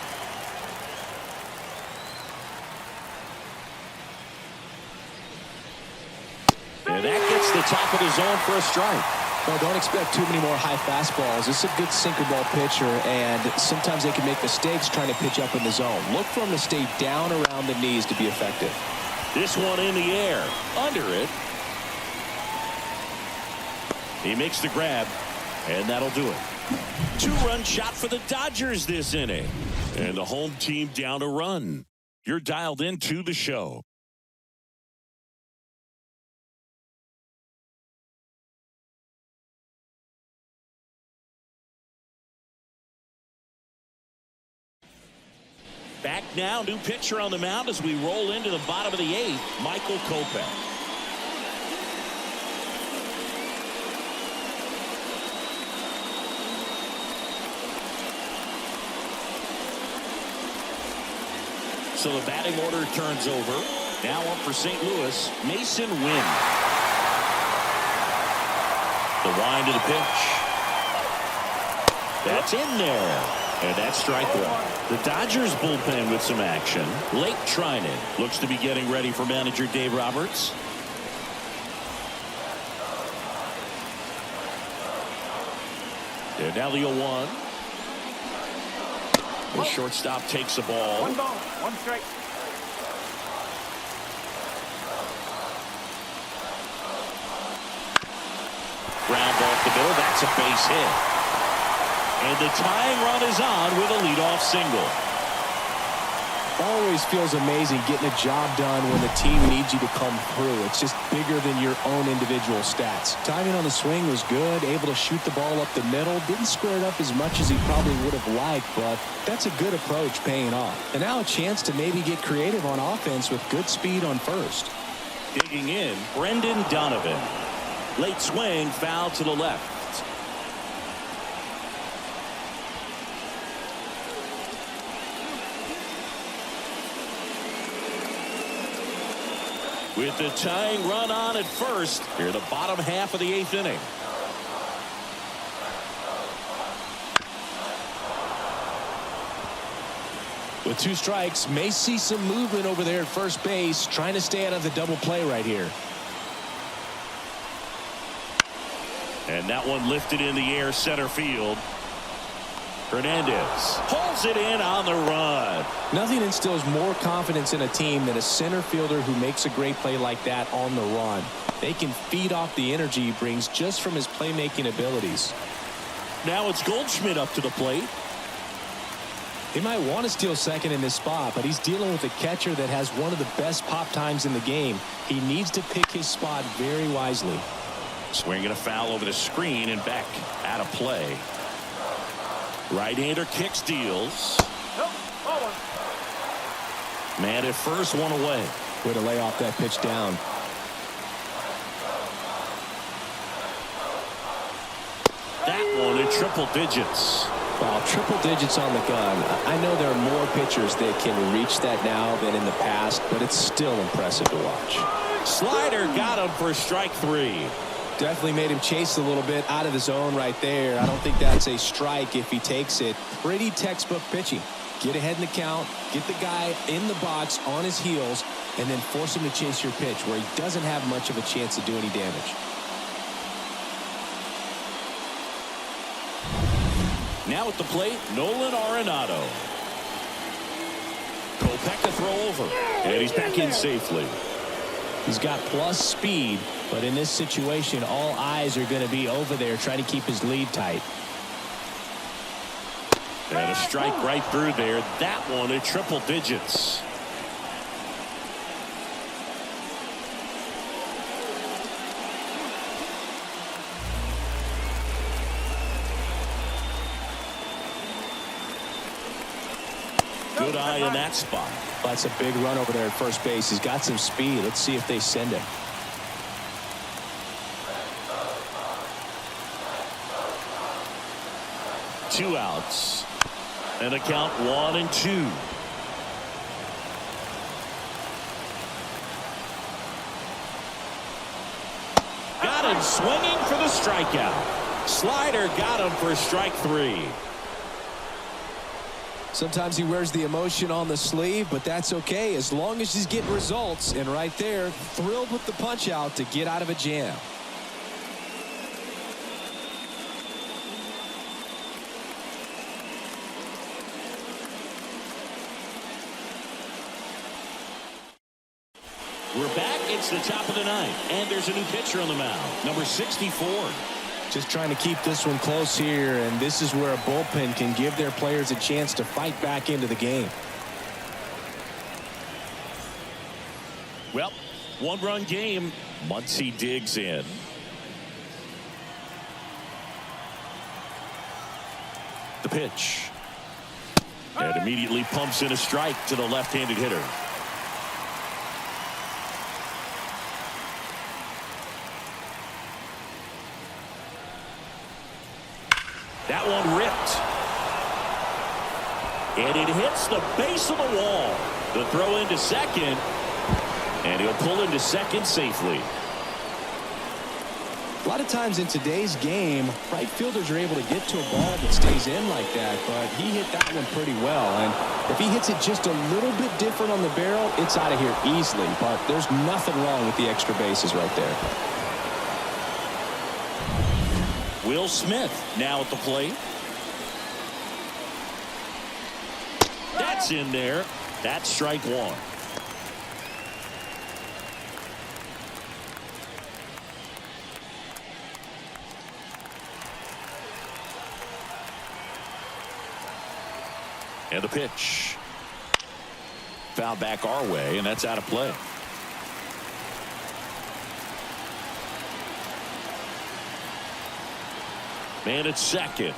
And that gets the top of the zone for a strike. Well, don't expect too many more high fastballs. This is a good sinker ball pitcher, and sometimes they can make mistakes trying to pitch up in the zone. Look for him to stay down around the knees to be effective. This one in the air, under it. He makes the grab, and that'll do it. 2-run shot for the Dodgers this inning. And the home team down a run. You're dialed into the show. Back now, new pitcher on the mound as we roll into the bottom of the 8th, Michael Kopech. So the batting order turns over. Now up for St. Louis, Mason Wynn. The wind to the pitch. That's in there. And that's strike 1. The Dodgers bullpen with some action. Blake Trinan looks to be getting ready for manager Dave Roberts. And now the 0-1. The shortstop takes the ball. 1 ball, 1 strike. Ground ball up the middle. That's a base hit. And the tying run is on with a leadoff single. Always feels amazing getting a job done when the team needs you to come through. It's just bigger than your own individual stats. Timing on the swing was good, able to shoot the ball up the middle. Didn't square it up as much as he probably would have liked, but that's a good approach paying off. And now a chance to maybe get creative on offense with good speed on first. Digging in, Brendan Donovan. Late swing, foul to the left. With the tying run on at first, here the bottom half of the 8th inning. With 2 strikes, may see some movement over there at first base, trying to stay out of the double play right here. And that one lifted in the air center field. Hernandez pulls it in on the run. Nothing instills more confidence in a team than a center fielder who makes a great play like that on the run. They can feed off the energy he brings just from his playmaking abilities. Now it's Goldschmidt up to the plate. He might want to steal second in this spot, but he's dealing with a catcher that has one of the best pop times in the game. He needs to pick his spot very wisely. Swinging a foul over the screen and back out of play. Right-hander kicks, deals. Man at first, one away. Way to lay off that pitch down. That one in triple digits. Wow, triple digits on the gun. I know there are more pitchers that can reach that now than in the past, but it's still impressive to watch. Slider got him for strike 3. Definitely made him chase a little bit out of the zone right there. I don't think that's a strike if he takes it. Pretty textbook pitching. Get ahead in the count, get the guy in the box on his heels, and then force him to chase your pitch where he doesn't have much of a chance to do any damage. Now at the plate, Nolan Arenado. Kopech a throw over, and he's back in safely. He's got plus speed, but in this situation, all eyes are going to be over there trying to keep his lead tight. And a strike right through there. That one at triple digits. Good eye in that spot. That's a big run over there at first base. He's got some speed. Let's see if they send him. Two outs. And a count 1-2. Got him swinging for the strikeout. Slider got him for strike 3. Sometimes he wears the emotion on the sleeve, but that's okay as long as he's getting results. And right there, thrilled with the punch out to get out of a jam. We're back. It's the top of the ninth, and there's a new pitcher on the mound, number 64. Just trying to keep this one close here, and this is where a bullpen can give their players a chance to fight back into the game. Well, one-run game. Muncy digs in. The pitch. And immediately pumps in a strike to the left-handed hitter. That one ripped. And it hits the base of the wall. The throw into second. And he'll pull into second safely. A lot of times in today's game, right fielders are able to get to a ball that stays in like that, but he hit that one pretty well. And if he hits it just a little bit different on the barrel, it's out of here easily. But there's nothing wrong with the extra bases right there. Will Smith now at the plate. That's in there. That's strike 1. And the pitch. Foul back our way, and that's out of play. Man at second.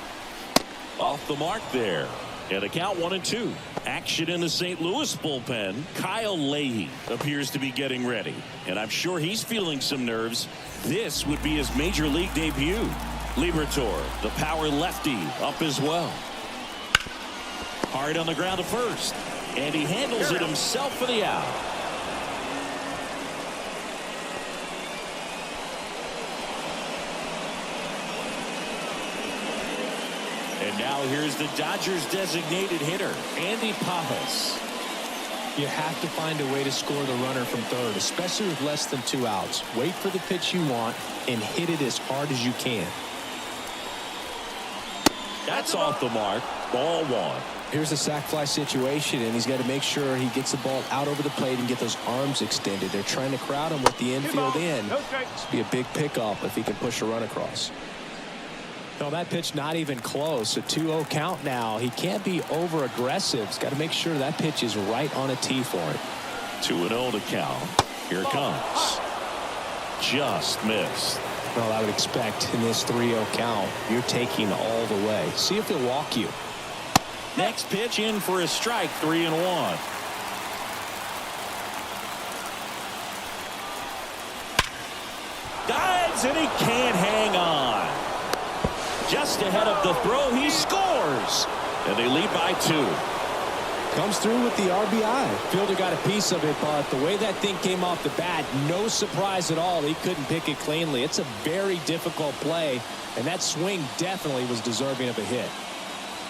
Off the mark there. And a count 1-2. Action in the St. Louis bullpen. Kyle Leahy appears to be getting ready. And I'm sure he's feeling some nerves. This would be his major league debut. Liberatore, the power lefty, up as well. Hard on the ground to first. And he handles it himself for the out. And now here's the Dodgers designated hitter, Andy Pajas. You have to find a way to score the runner from third, especially with less than 2 outs. Wait for the pitch you want and hit it as hard as you can. That's off the mark. Ball one. Here's a sac fly situation, and he's got to make sure he gets the ball out over the plate and get those arms extended. They're trying to crowd him with the infield in. This would be a big pickup if he can push a run across. No, that pitch not even close. A 2-0 count now. He can't be over aggressive. He's got to make sure that pitch is right on a tee for him. 2-0 to count. Here it comes. Just missed. Well, I would expect in this 3-0 count, you're taking all the way. See if he'll walk you. Next pitch in for a strike. 3-1. Dives and he can't hang on. Just ahead of the throw, he scores. And they lead by 2. Comes through with the RBI. Fielder got a piece of it, but the way that thing came off the bat, no surprise at all. He couldn't pick it cleanly. It's a very difficult play, and that swing definitely was deserving of a hit.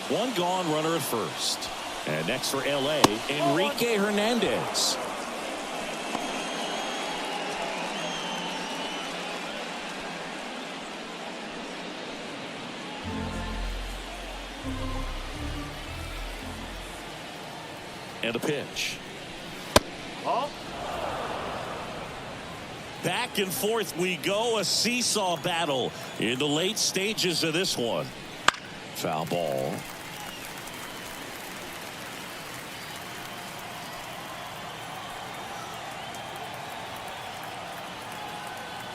One gone, runner at first. And next for L.A., Enrique Hernandez. And a pitch. Back and forth we go. A seesaw battle in the late stages of this one. Foul ball.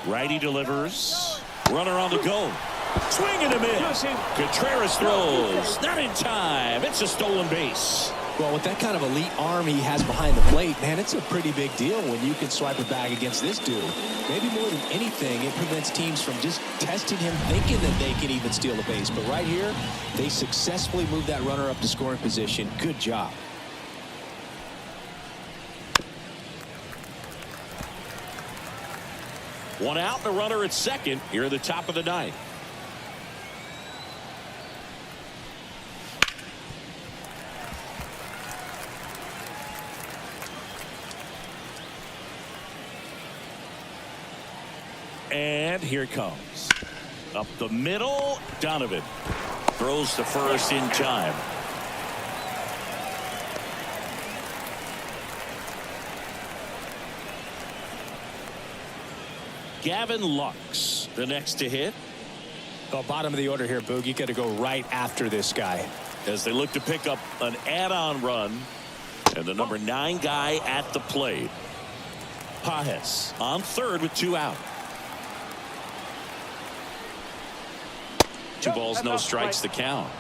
Righty delivers. Runner on the go. Swing and a miss. Contreras throws. Not in time. It's a stolen base. Well, with that kind of elite arm he has behind the plate, man, it's a pretty big deal when you can swipe a bag against this dude. Maybe more than anything, it prevents teams from just testing him, thinking that they can even steal a base. But right here, they successfully moved that runner up to scoring position. Good job. One out, the runner at second here at the top of the ninth. And here it comes. Up the middle, Donovan throws to first in time. Gavin Lux, the next to hit. Well, bottom of the order here, Boog. You got to go right after this guy. As they look to pick up an add-on run. And the number 9 guy at the plate. Pajes on third with 2 out. 2 balls, no strikes to count.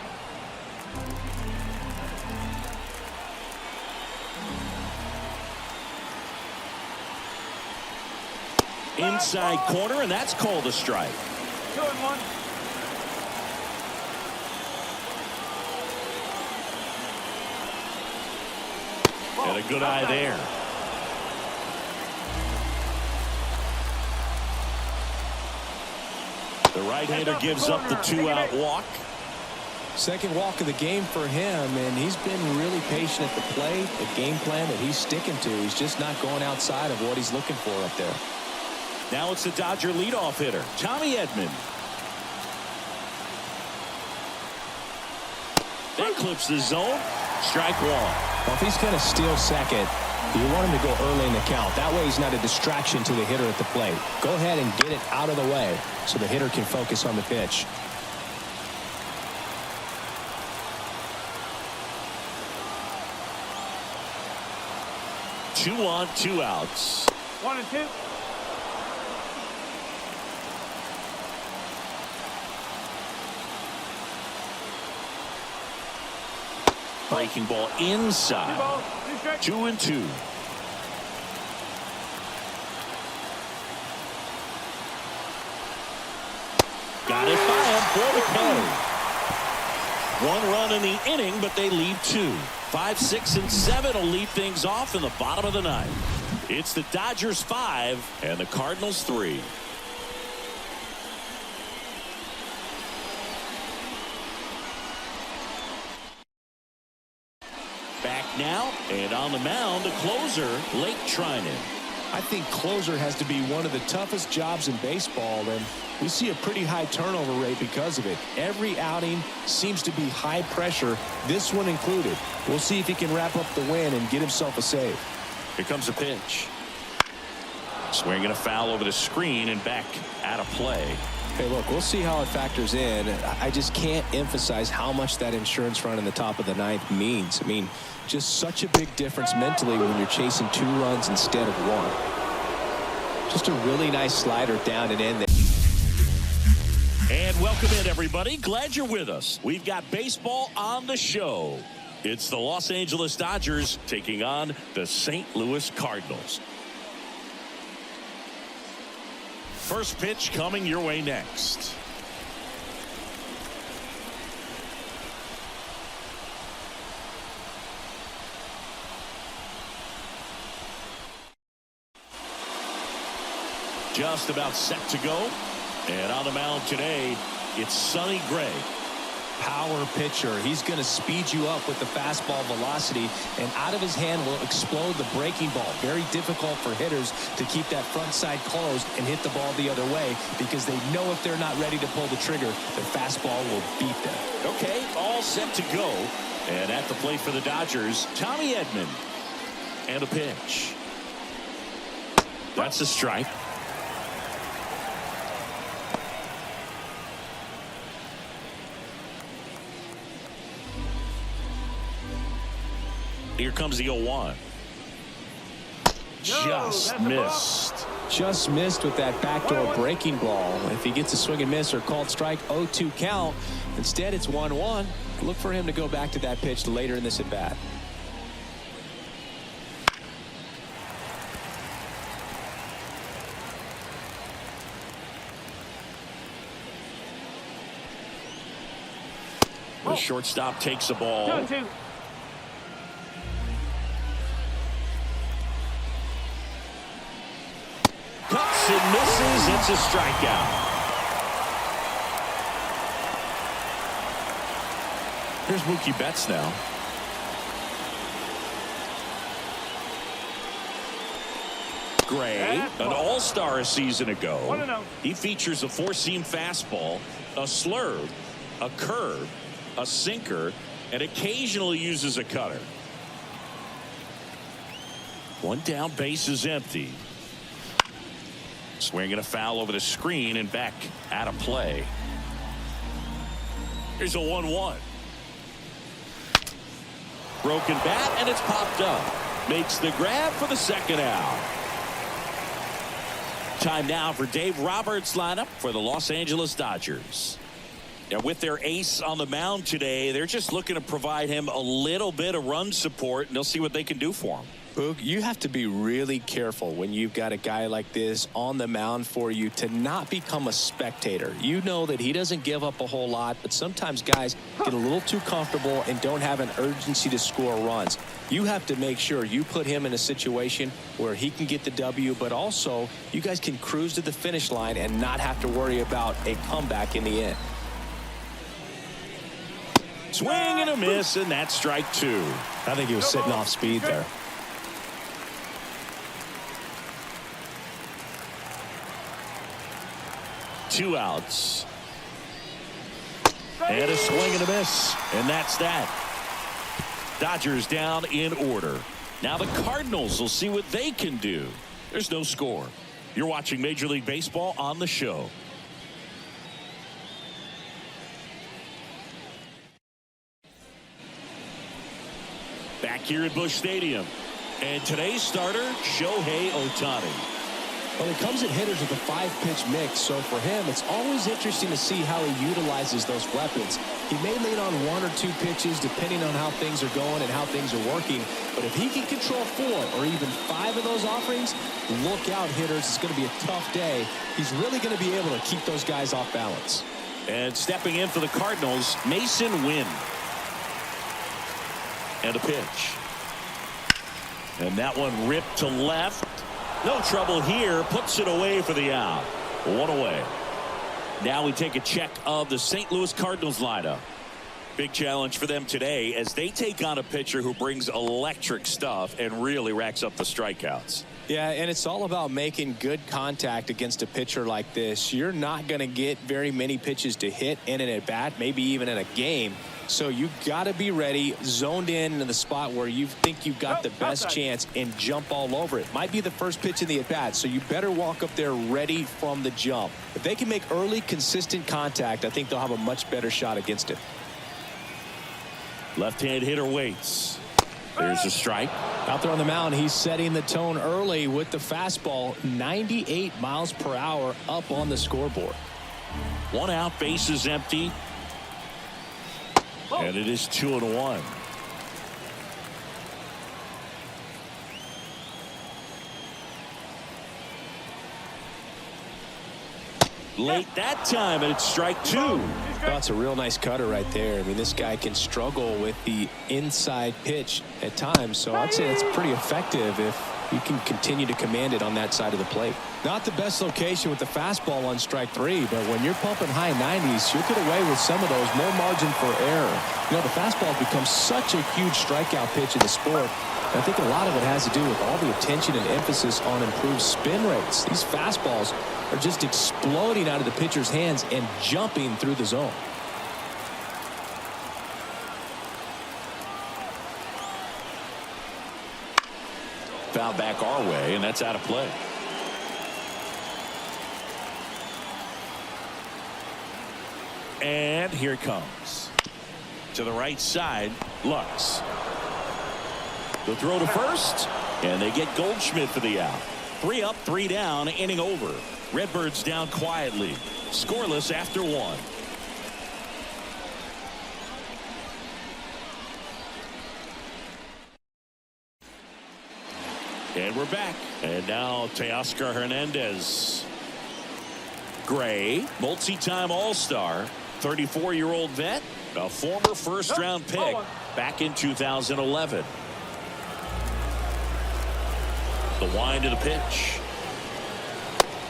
Inside corner, and that's called a strike. 2-1. And a good eye there. The right-hander gives up the 2-out walk. Second walk of the game for him, and he's been really patient at the plate. The game plan that he's sticking to, he's just not going outside of what he's looking for up there. Now it's the Dodger leadoff hitter, Tommy Edman. That clips the zone. Strike 1. Well, if he's going to steal second, you want him to go early in the count. That way he's not a distraction to the hitter at the plate. Go ahead and get it out of the way so the hitter can focus on the pitch. Two on, 2 outs. 1 and 2. Breaking ball inside. 2 and 2. Got it by him for the K. 1 run in the inning, but they lead 2. 5, 6, and 7 will lead things off in the bottom of the ninth. It's the Dodgers 5 and the Cardinals 3. Back now, and on the mound, the closer, Lake Trinan. I think closer has to be one of the toughest jobs in baseball, and we see a pretty high turnover rate because of it. Every outing seems to be high pressure, this one included. We'll see if he can wrap up the win and get himself a save. Here comes a pitch. Swinging a foul over the screen and back out of play. Hey, look, we'll see how it factors in. I just can't emphasize how much that insurance run in the top of the ninth means. I mean, just such a big difference mentally when you're chasing 2 runs instead of 1. Just a really nice slider down and in there. And welcome in, everybody. Glad you're with us. We've got baseball on the show. It's the Los Angeles Dodgers taking on the St. Louis Cardinals. First pitch coming your way next. Just about set to go. And on the mound today, it's Sonny Gray. Power pitcher. He's going to speed you up with the fastball velocity, and out of his hand will explode the breaking ball. Very difficult for hitters to keep that front side closed and hit the ball the other way, because they know if they're not ready to pull the trigger, their fastball will beat them. Okay, all set to go. And at the plate for the Dodgers, Tommy Edman. And a pitch. That's a strike. Here comes the 0-1. Just missed. Just missed with that backdoor breaking ball. If he gets a swing and miss or called strike, 0-2 count. Instead, it's 1-1. Look for him to go back to that pitch later in this at bat. The shortstop takes the ball. 2-2. Cuts and misses. It's a strikeout. Here's Mookie Betts now. Gray, an all-star a season ago. 1-0. He features a 4-seam fastball, a slurve, a curve, a sinker, and occasionally uses a cutter. One down, base is empty. Swinging a foul over the screen and back out of play. Here's a 1-1. Broken bat, and it's popped up. Makes the grab for the second out. Time now for Dave Roberts' lineup for the Los Angeles Dodgers. Now, with their ace on the mound today, they're just looking to provide him a little bit of run support, and they'll see what they can do for him. Boog, you have to be really careful when you've got a guy like this on the mound for you to not become a spectator. You know that he doesn't give up a whole lot, but sometimes guys get a little too comfortable and don't have an urgency to score runs. You have to make sure you put him in a situation where he can get the W, but also you guys can cruise to the finish line and not have to worry about a comeback in the end. Swing and a miss, and that's strike 2. I think he was sitting off speed there. Two outs. And a swing and a miss. And that's that. Dodgers down in order. Now the Cardinals will see what they can do. There's no score. You're watching Major League Baseball on the show. Back here at Busch Stadium. And today's starter, Shohei Ohtani. Well, he comes at hitters with a 5-pitch mix, so for him, it's always interesting to see how he utilizes those weapons. He may lean on 1 or 2 pitches depending on how things are going and how things are working, but if he can control 4 or even 5 of those offerings, look out, hitters. It's going to be a tough day. He's really going to be able to keep those guys off balance. And stepping in for the Cardinals, Mason Wynn. And a pitch. And that one ripped to left. No trouble here. Puts it away for the out. 1 away. Now we take a check of the St. Louis Cardinals lineup. Big challenge for them today as they take on a pitcher who brings electric stuff and really racks up the strikeouts. Yeah, and it's all about making good contact against a pitcher like this. You're not going to get very many pitches to hit in an at-bat, maybe even in a game. So you got to be ready, zoned in the spot where you think you've got the best chance and jump all over it. Might be the first pitch in the at-bat, so you better walk up there ready from the jump. If they can make early, consistent contact, I think they'll have a much better shot against it. Left-hand hitter waits. There's a strike. Out there on the mound, he's setting the tone early with the fastball. 98 miles per hour up on the scoreboard. 1 out, bases empty. And it is 2-1. Late that time, and it's strike 2. That's a real nice cutter right there. I mean, this guy can struggle with the inside pitch at times, so I'd say it's pretty effective if you can continue to command it on that side of the plate. Not the best location with the fastball on strike 3, but when you're pumping high 90s, you'll get away with some of those, more margin for error. You know, the fastball has become such a huge strikeout pitch in the sport. I think a lot of it has to do with all the attention and emphasis on improved spin rates. These fastballs are just exploding out of the pitcher's hands and jumping through the zone. Foul back our way, and that's out of play. And here it comes. To the right side, Lux. The throw to first, and they get Goldschmidt for the out. 3 up, 3 down, inning over. Redbirds down quietly, scoreless after 1. And we're back. And now Teoscar Hernandez. Gray, multi-time All-Star, 34-year-old vet, a former first-round pick back in 2011. The wind of the pitch.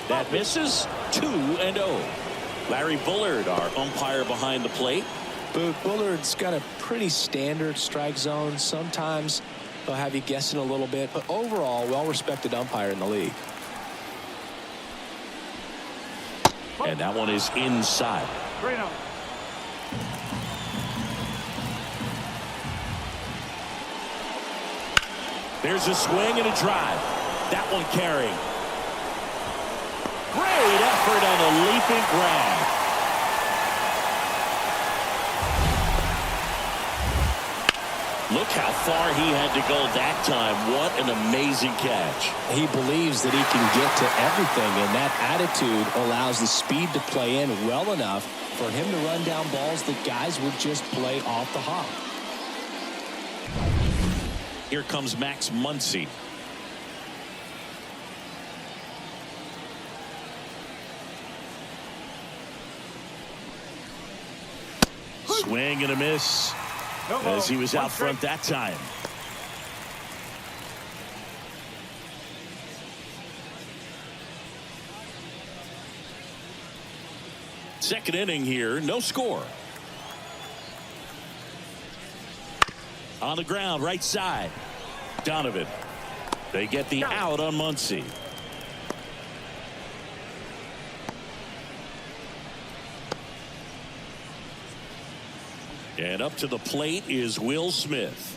That misses. 2-0. Larry Bullard, our umpire behind the plate. Bullard's got a pretty standard strike zone. Sometimes they'll have you guessing a little bit, but overall, well-respected umpire in the league. And that one is inside. There's a swing and a drive. That one carrying. Great effort on a leaping grab. Look how far he had to go that time. What an amazing catch. He believes that he can get to everything, and that attitude allows the speed to play in well enough for him to run down balls that guys would just play off the hop. Here comes Max Muncy. Swing and a miss as he was out front that time. Second inning here, no score. On the ground, right side. Donovan. They get the out on Muncy. And up to the plate is Will Smith.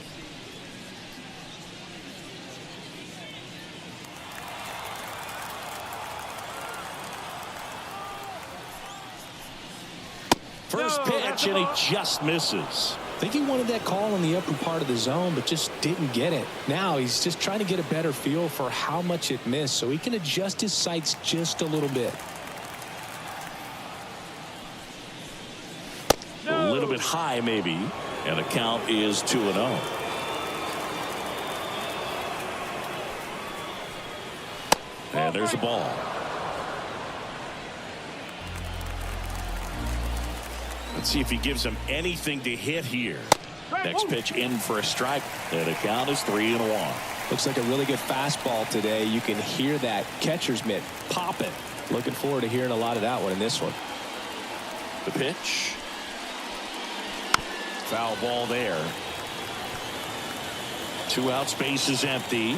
First pitch, and he just misses. I think he wanted that call in the upper part of the zone, but just didn't get it. Now he's just trying to get a better feel for how much it missed so he can adjust his sights just a little bit. A little bit high, maybe, and the count is 2-0. And there's a ball. Let's see if he gives him anything to hit here. Next pitch in for a strike, and the count is 3-1. Looks like a really good fastball today. You can hear that catcher's mitt popping. Looking forward to hearing a lot of that one in this one. The pitch. Foul ball there. 2 outs, base is empty.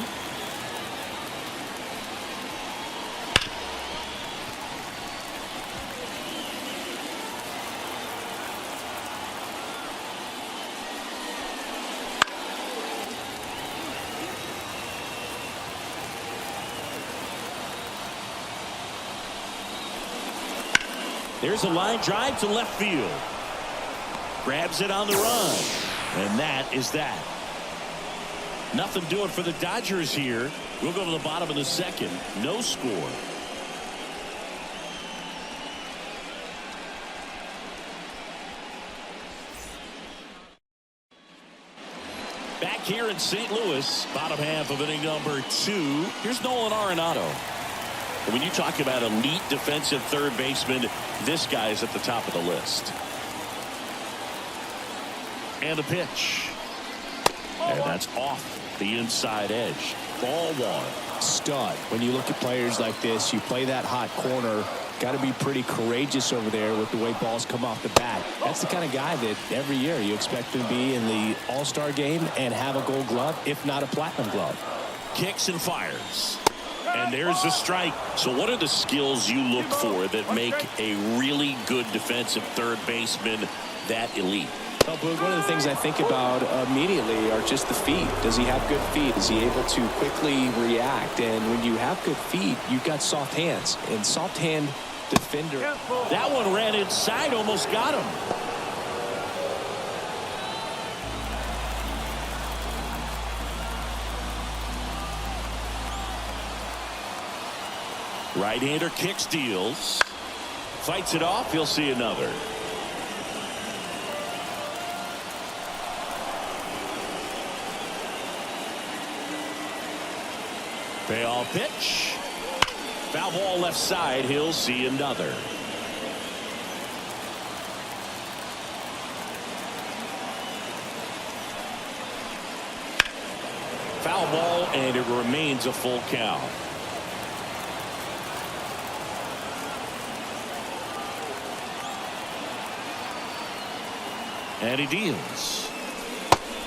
There's a line drive to left field. Grabs it on the run. And that is that. Nothing doing for the Dodgers here. We'll go to the bottom of the second. No score. Back here in St. Louis, bottom half of inning number 2. Here's Nolan Arenado. When you talk about elite defensive third baseman, this guy is at the top of the list. And a pitch. And that's off the inside edge. Ball 1. Stud. When you look at players like this, you play that hot corner. Got to be pretty courageous over there with the way balls come off the bat. That's the kind of guy that every year you expect to be in the All-Star game and have a Gold Glove, if not a Platinum Glove. Kicks and fires. And there's a strike. So what are the skills you look for that make a really good defensive third baseman that elite? Well, one of the things I think about immediately are just the feet. Does he have good feet? Is he able to quickly react? And when you have good feet, you've got soft hands. And soft hand defender. That one ran inside, almost got him. Right-hander kicks, deals. Fights it off. He'll see another. Payoff pitch. Foul ball left side. He'll see another. Foul ball, and it remains a full count. And he deals.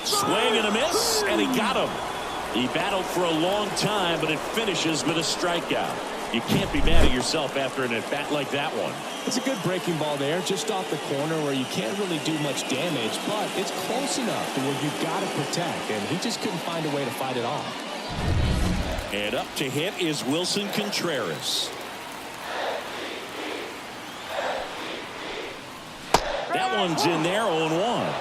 Swing and a miss, and he got him. He battled for a long time, but it finishes with a strikeout. You can't be mad at yourself after an at-bat like that one. It's a good breaking ball there, just off the corner where you can't really do much damage, but it's close enough to where you've got to protect, and he just couldn't find a way to fight it off. And up to hit is Wilson Contreras. That one's in there, 0-1.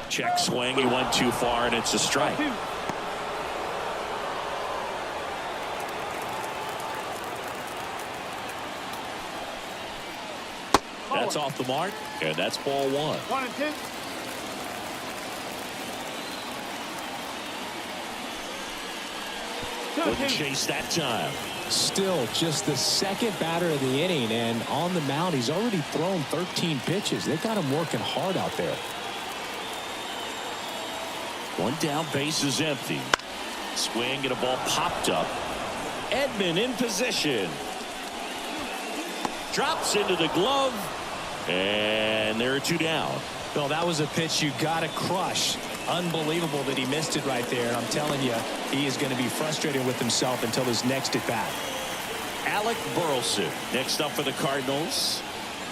Check swing. He went too far, and it's a strike. That's off the mark, and that's ball 1. 1-2. Wouldn't chase that time. Still just the second batter of the inning, and on the mound, he's already thrown 13 pitches. They got him working hard out there. One down, base is empty. Swing and a ball popped up. Edman in position. Drops into the glove. And there are 2 down. Well, that was a pitch you got to crush. Unbelievable that he missed it right there. I'm telling you, he is going to be frustrated with himself until his next at bat. Alec Burleson next up for the Cardinals.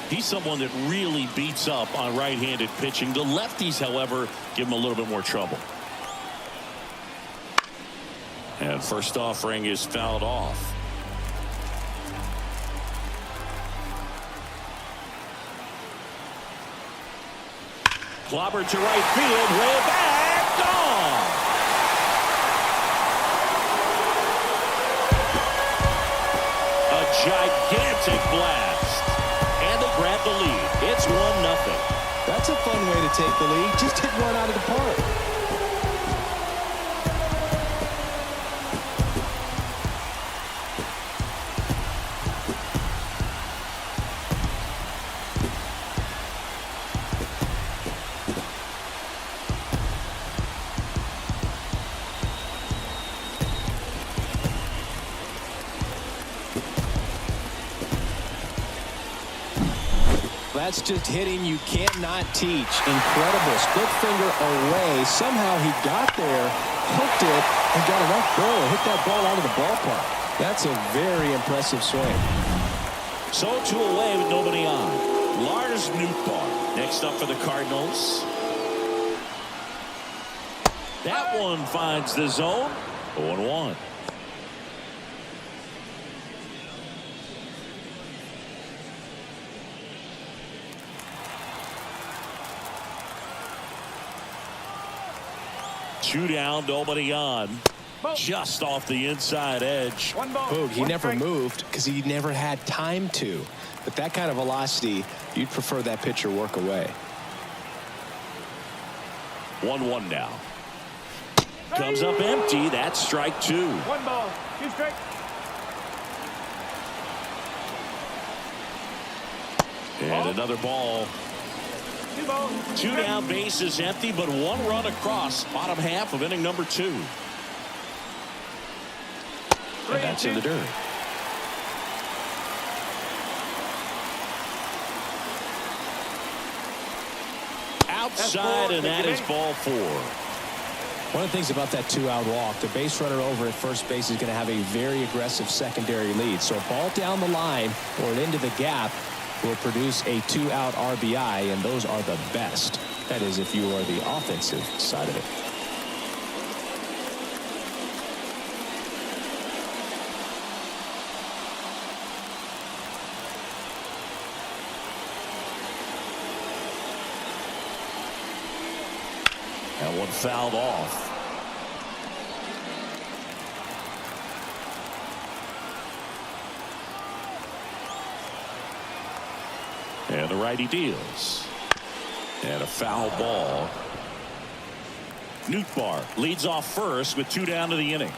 He's someone that really beats up on right-handed pitching. The lefties, however, give him a little bit more trouble. And first offering is fouled off. Clobbered to right field, way back, gone. A gigantic blast. And they grab the lead. It's 1-0. That's a fun way to take the lead. Just hit one out of the park. That's just hitting you cannot teach. Incredible. Split finger away. Somehow he got there, hooked it, and got enough barrel to hit that ball out of the ballpark. That's a very impressive swing. So 2 away with nobody on. Lars Nootbaar next up for the Cardinals. That one finds the zone. 0-1. Two down, nobody on. Just off the inside edge. Boog, he never moved because he never had time to. But that kind of velocity, you'd prefer that pitcher work away. 1-1 now. Comes up empty. That's strike two. 1 ball, 2 strikes. And another ball. 2 balls. 2 down, bases empty, but 1 run across. Bottom half of inning number 2. And that's in the dirt. Outside, and that is ball 4. One of the things about that 2-out walk, the base runner over at first base is going to have a very aggressive secondary lead. So a ball down the line or into the gap will produce a 2-out RBI, and those are the best. That is, if you are the offensive side of it. That one fouled off. And the righty deals. And a foul ball. Nootbaar leads off first with 2 down to the inning.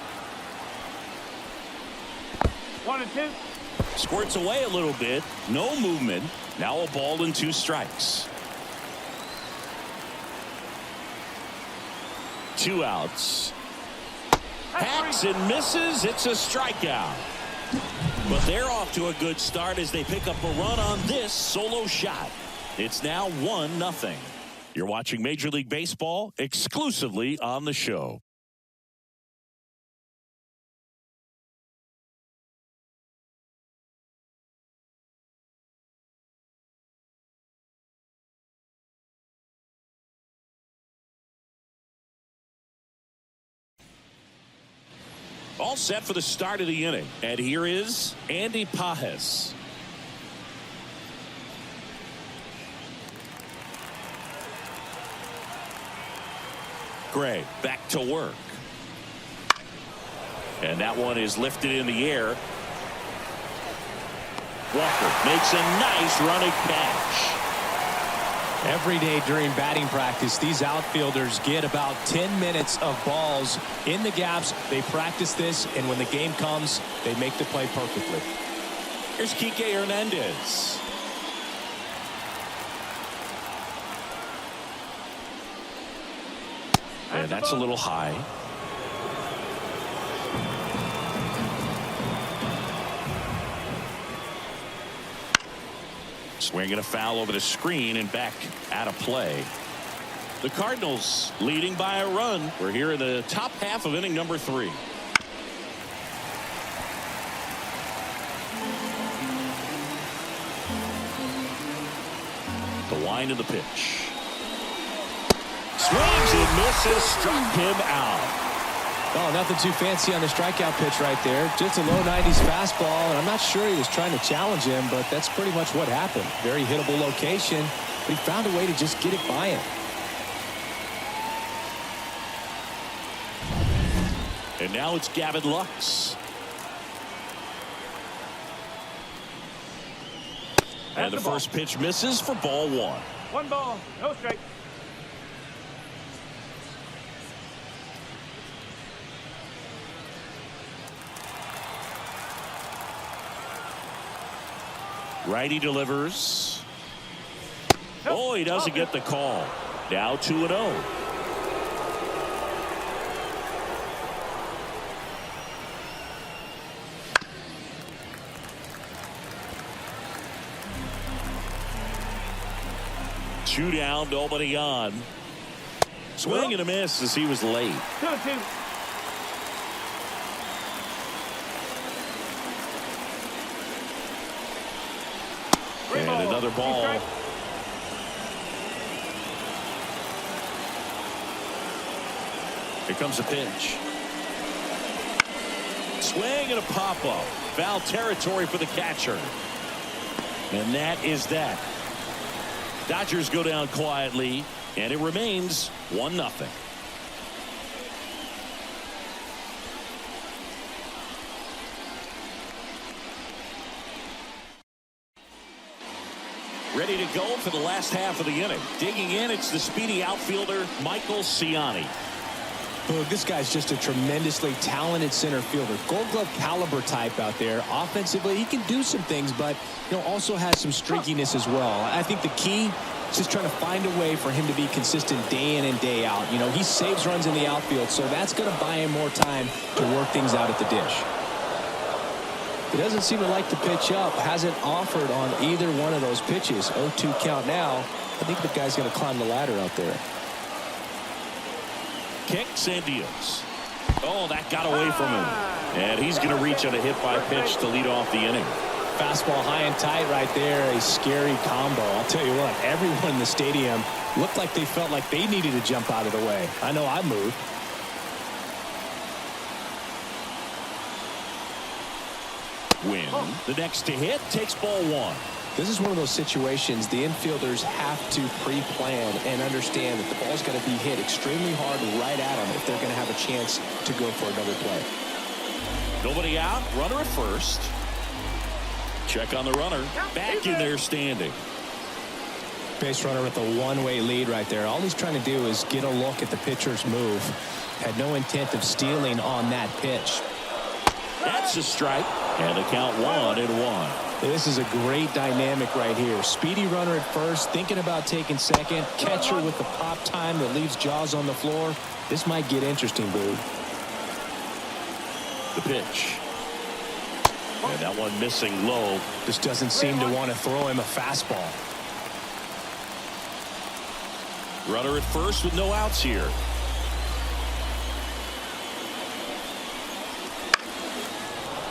1-2. Squirts away a little bit. No movement. Now a ball and 2 strikes. 2 outs. Hacks and misses. It's a strikeout. But they're off to a good start as they pick up a run on this solo shot. It's now 1-0. You're watching Major League Baseball exclusively on the show. All set for the start of the inning. And here is Andy Pages. Gray back to work. And that one is lifted in the air. Walker makes a nice running catch. Every day during batting practice, these outfielders get about 10 minutes of balls in the gaps. They practice this, and when the game comes, they make the play perfectly. Here's Kike Hernandez. And that's a little high. Swinging a foul over the screen and back out of play. The Cardinals leading by a run. We're here in the top half of inning number 3. The wind of the pitch. Swings and misses. Struck him out. Oh, nothing too fancy on the strikeout pitch right there. Just a low 90s fastball, and I'm not sure he was trying to challenge him, but that's pretty much what happened. Very hittable location, but he found a way to just get it by him. And now it's Gavin Lux. And the first pitch misses for ball 1. 1 ball, no strike. Righty delivers. Oh, he doesn't get the call. Now 2-0. Two down, nobody on. Swing and a miss as he was late. 2-2. And another ball. Here comes a pitch. Swing and a pop-up. Foul territory for the catcher. And that is that. Dodgers go down quietly, and it remains 1-0. Ready to go for the last half of the inning. Digging in, it's the speedy outfielder, Michael Ciani. Boog, this guy's just a tremendously talented center fielder. Gold Glove caliber type out there. Offensively, he can do some things, but also has some streakiness as well. I think the key is just trying to find a way for him to be consistent day in and day out. He saves runs in the outfield, so that's going to buy him more time to work things out at the dish. He doesn't seem to like to pitch up. Hasn't offered on either one of those pitches. 0-2 count now. I think the guy's going to climb the ladder out there. Kicks and deals. Oh, that got away from him. And he's going to reach on a hit by pitch to lead off the inning. Fastball high and tight right there. A scary combo. I'll tell you what, everyone in the stadium looked like they felt like they needed to jump out of the way. I know I moved. Win. The next to hit takes ball one. This is one of those situations the infielders have to pre-plan and understand that the ball's going to be hit extremely hard right at them if they're going to have a chance to go for another play. Nobody out. Runner at first. Check on the runner. Back in there standing. Base runner with a one-way lead right there. All he's trying to do is get a look at the pitcher's move. Had no intent of stealing on that pitch. That's a strike. And the count 1-1. This is a great dynamic right here. Speedy runner at first, thinking about taking second. Catcher with the pop time that leaves Jaws on the floor. This might get interesting, Boog. The pitch. And that one missing low. Just doesn't seem to want to throw him a fastball. Runner at first with no outs here.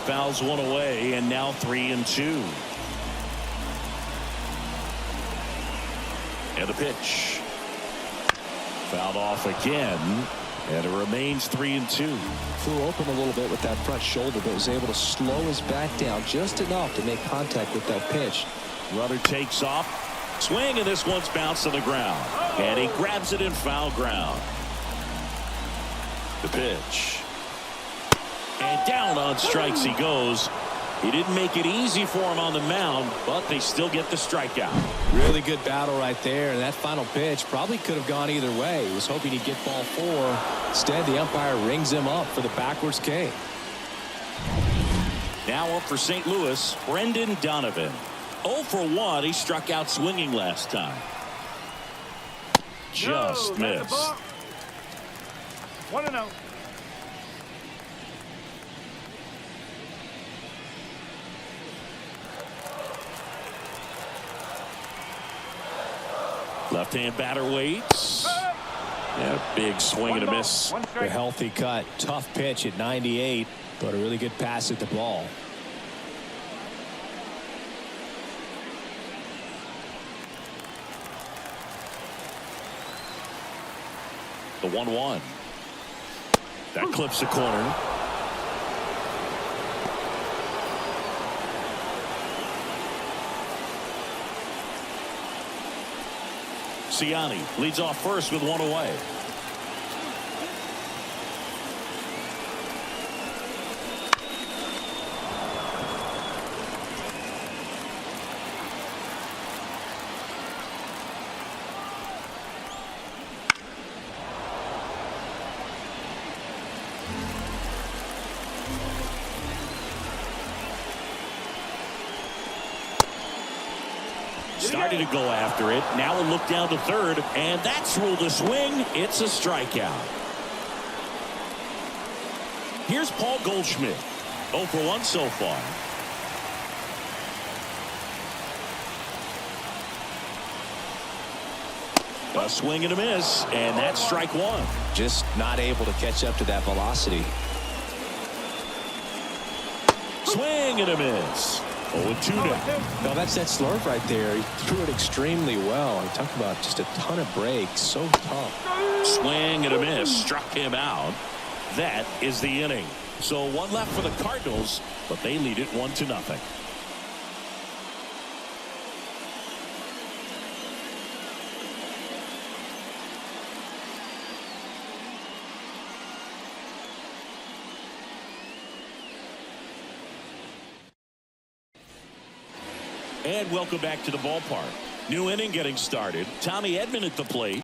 Fouls one away, and now 3-2. And the pitch. Fouled off again, and it remains 3-2. Flew open a little bit with that front shoulder, but was able to slow his back down just enough to make contact with that pitch. Runner takes off. Swing, and this one's bounced to the ground. And he grabs it in foul ground. The pitch. And down on strikes he goes. He didn't make it easy for him on the mound, but they still get the strikeout. Really good battle right there, and that final pitch probably could have gone either way. He was hoping he'd get ball 4. Instead, the umpire rings him up for the backwards K. Now up for St. Louis, Brendan Donovan. 0 for 1. He struck out swinging last time. Just missed. 1-0. Left-hand batter waits. Yeah, big swing and a miss. A healthy cut. Tough pitch at 98, but a really good pass at the ball. The 1-1. That clips the corner. Ciani leads off first with one away. Started to go after it. Now a look down to third, and that's ruled a swing. It's a strikeout. Here's Paul Goldschmidt. 0 for 1 so far. A swing and a miss, and that's strike 1. Just not able to catch up to that velocity. Swing and a miss. 0-2 now. No, that's that slurve right there. He threw it extremely well. I talk about just a ton of breaks. So tough. Swing and a miss. Struck him out. That is the inning. So one left for the Cardinals, but they lead it 1-0. And welcome back to the ballpark. New inning getting started. Tommy Edman at the plate.